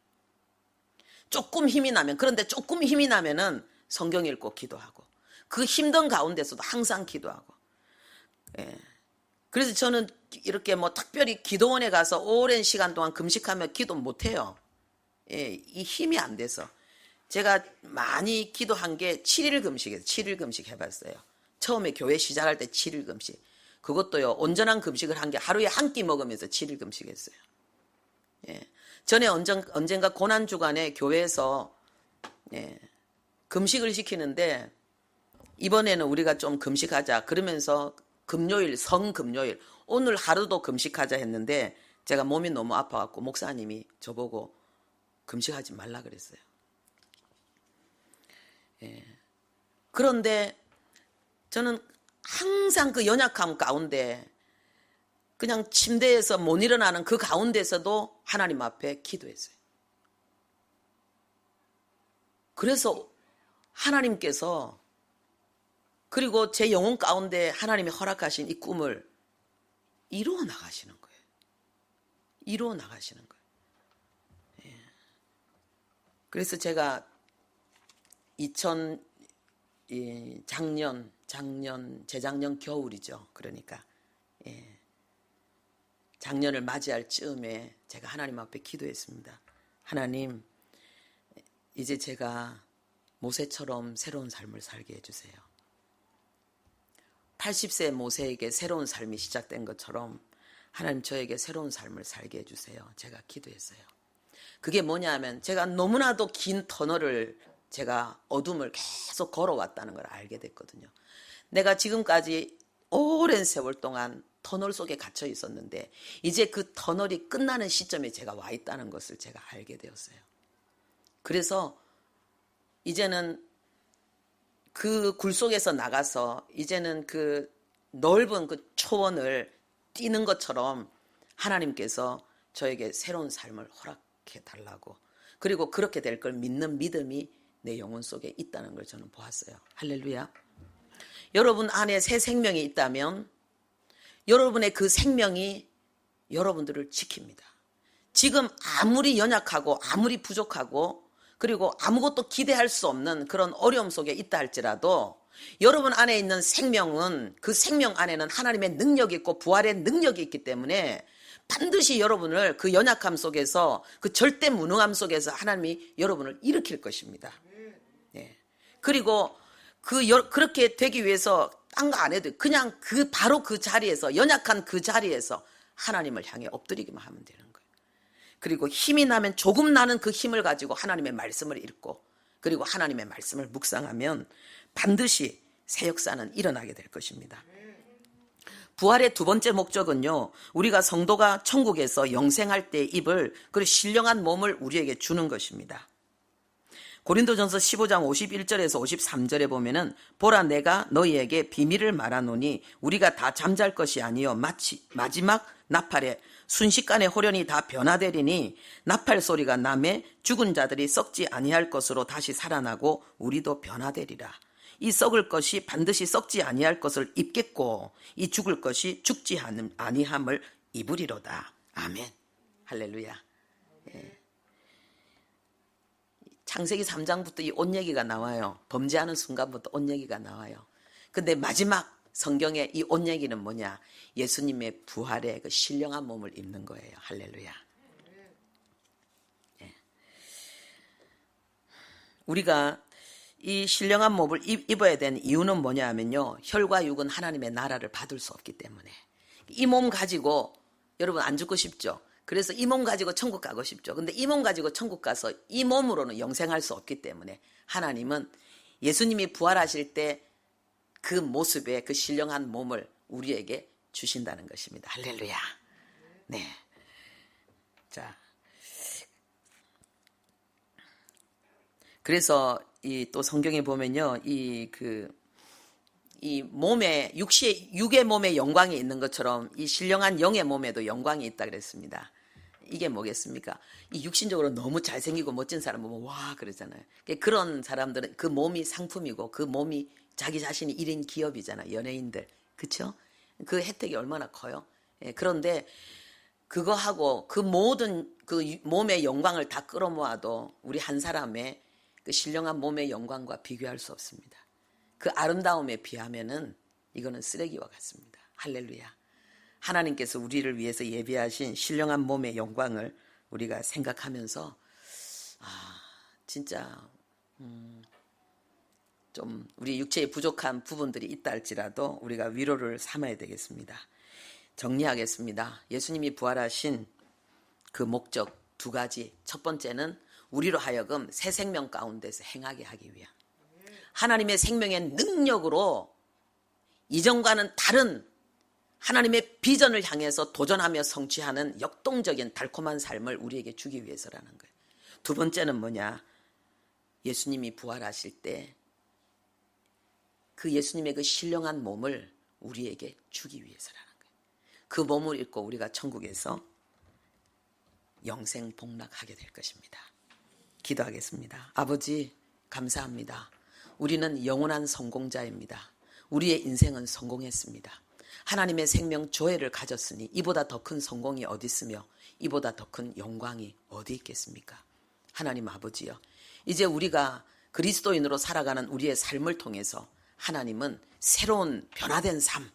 S1: 조금 힘이 나면 그런데 조금 힘이 나면은 성경 읽고 기도하고 그 힘든 가운데서도 항상 기도하고 그래서 저는 이렇게 뭐 특별히 기도원에 가서 오랜 시간 동안 금식하며 기도 못해요. 이 힘이 안 돼서 제가 많이 기도한 게 7일 금식이에요. 7일 금식 해봤어요. 처음에 교회 시작할 때 7일 금식. 그것도요 온전한 금식을 한 게 하루에 한 끼 먹으면서 7일 금식했어요. 전에 언젠가 고난주간에 교회에서 금식을 시키는데 이번에는 우리가 좀 금식하자 그러면서 금요일 성금요일 오늘 하루도 금식하자 했는데 제가 몸이 너무 아파갖고 목사님이 저보고 금식하지 말라 그랬어요. 그런데 저는 항상 그 연약함 가운데 그냥 침대에서 못 일어나는 그 가운데서도 하나님 앞에 기도했어요. 그래서 하나님께서 그리고 제 영혼 가운데 하나님이 허락하신 이 꿈을 이루어 나가시는 거예요. 이루어 나가시는 거예요. 그래서 제가 재작년 겨울이죠. 그러니까 작년을 맞이할 즈음에 제가 하나님 앞에 기도했습니다. 하나님, 이제 제가 모세처럼 새로운 삶을 살게 해주세요. 80세 모세에게 새로운 삶이 시작된 것처럼 하나님 저에게 새로운 삶을 살게 해주세요. 제가 기도했어요. 그게 뭐냐 하면 제가 너무나도 긴 터널을 제가 어둠을 계속 걸어왔다는 걸 알게 됐거든요. 내가 지금까지 오랜 세월 동안 터널 속에 갇혀 있었는데 이제 그 터널이 끝나는 시점에 제가 와 있다는 것을 제가 알게 되었어요. 그래서 이제는 그 굴 속에서 나가서 이제는 그 넓은 그 초원을 뛰는 것처럼 하나님께서 저에게 새로운 삶을 허락해 달라고, 그리고 그렇게 될 걸 믿는 믿음이 내 영혼 속에 있다는 걸 저는 보았어요. 할렐루야. 여러분 안에 새 생명이 있다면 여러분의 그 생명이 여러분들을 지킵니다. 지금 아무리 연약하고 아무리 부족하고 그리고 아무것도 기대할 수 없는 그런 어려움 속에 있다 할지라도 여러분 안에 있는 생명은, 그 생명 안에는 하나님의 능력이 있고 부활의 능력이 있기 때문에 반드시 여러분을 그 연약함 속에서, 그 절대 무능함 속에서 하나님이 여러분을 일으킬 것입니다. 예. 그리고 그렇게 되기 위해서 딴 거 안 해도 그냥 바로 그 자리에서, 연약한 그 자리에서 하나님을 향해 엎드리기만 하면 되는 거예요. 그리고 힘이 나면 조금 나는 그 힘을 가지고 하나님의 말씀을 읽고 그리고 하나님의 말씀을 묵상하면 반드시 새 역사는 일어나게 될 것입니다. 부활의 두 번째 목적은요, 우리가 성도가 천국에서 영생할 때 입을 그리고 신령한 몸을 우리에게 주는 것입니다. 고린도전서 15장 51절에서 53절에 보면은 보라 내가 너희에게 비밀을 말하노니 우리가 다 잠잘 것이 아니요 마치 마지막 나팔에 순식간에 호련히 다 변화되리니 나팔 소리가 나매 죽은 자들이 썩지 아니할 것으로 다시 살아나고 우리도 변화되리라. 이 썩을 것이 반드시 썩지 아니할 것을 입겠고 이 죽을 것이 죽지 아니함을 입으리로다. 아멘. 할렐루야. 예. 창세기 3장부터 이 옷 얘기가 나와요. 범죄하는 순간부터 옷 얘기가 나와요. 근데 마지막 성경의 이 옷 얘기는 뭐냐? 예수님의 부활의 그 신령한 몸을 입는 거예요. 할렐루야. 예. 우리가 이 신령한 몸을 입어야 되는 이유는 뭐냐 하면요, 혈과 육은 하나님의 나라를 받을 수 없기 때문에. 이 몸 가지고 여러분 안 죽고 싶죠? 그래서 이 몸 가지고 천국 가고 싶죠. 근데 이 몸 가지고 천국 가서 이 몸으로는 영생할 수 없기 때문에 하나님은 예수님이 부활하실 때 그 모습의 그 신령한 몸을 우리에게 주신다는 것입니다. 할렐루야. 네. 자. 그래서 또 성경에 보면요, 이 몸에, 육의 몸에 영광이 있는 것처럼 이 신령한 영의 몸에도 영광이 있다 그랬습니다. 이게 뭐겠습니까? 이 육신적으로 너무 잘생기고 멋진 사람 보면 와 그러잖아요. 그런 사람들은 그 몸이 상품이고 그 몸이 자기 자신이 1인 기업이잖아요. 연예인들. 그쵸? 그 혜택이 얼마나 커요? 예, 그런데 그거하고 그 모든 그 몸의 영광을 다 끌어모아도 우리 한 사람의 그 신령한 몸의 영광과 비교할 수 없습니다. 그 아름다움에 비하면은 이거는 쓰레기와 같습니다. 할렐루야. 하나님께서 우리를 위해서 예비하신 신령한 몸의 영광을 우리가 생각하면서 진짜 좀 우리 육체에 부족한 부분들이 있다 할지라도 우리가 위로를 삼아야 되겠습니다. 정리하겠습니다. 예수님이 부활하신 그 목적 두 가지. 첫 번째는 우리로 하여금 새 생명 가운데서 행하게 하기 위한, 하나님의 생명의 능력으로 이전과는 다른 하나님의 비전을 향해서 도전하며 성취하는 역동적인 달콤한 삶을 우리에게 주기 위해서라는 거예요. 두 번째는 뭐냐? 예수님이 부활하실 때 그 예수님의 그 신령한 몸을 우리에게 주기 위해서라는 거예요. 그 몸을 입고 우리가 천국에서 영생 복락하게 될 것입니다. 기도하겠습니다. 아버지 감사합니다. 우리는 영원한 성공자입니다. 우리의 인생은 성공했습니다. 하나님의 생명 조회를 가졌으니 이보다 더 큰 성공이 어디 있으며 이보다 더 큰 영광이 어디 있겠습니까? 하나님 아버지여, 이제 우리가 그리스도인으로 살아가는 우리의 삶을 통해서 하나님은 새로운 변화된 삶,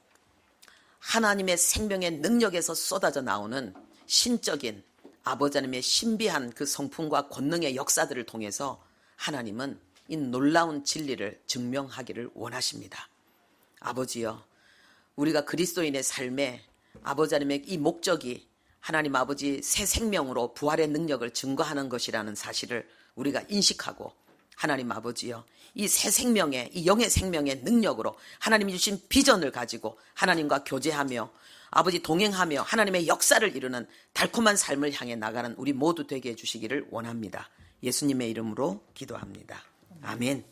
S1: 하나님의 생명의 능력에서 쏟아져 나오는 신적인 아버지 하나님의 신비한 그 성품과 권능의 역사들을 통해서 하나님은 이 놀라운 진리를 증명하기를 원하십니다. 아버지여, 우리가 그리스도인의 삶에 아버지 하나님의 이 목적이 하나님 아버지 새 생명으로 부활의 능력을 증거하는 것이라는 사실을 우리가 인식하고, 하나님 아버지여, 이 새 생명의, 이 영의 생명의 능력으로 하나님이 주신 비전을 가지고 하나님과 교제하며 아버지 동행하며 하나님의 역사를 이루는 달콤한 삶을 향해 나가는 우리 모두 되게 해주시기를 원합니다. 예수님의 이름으로 기도합니다. 아멘.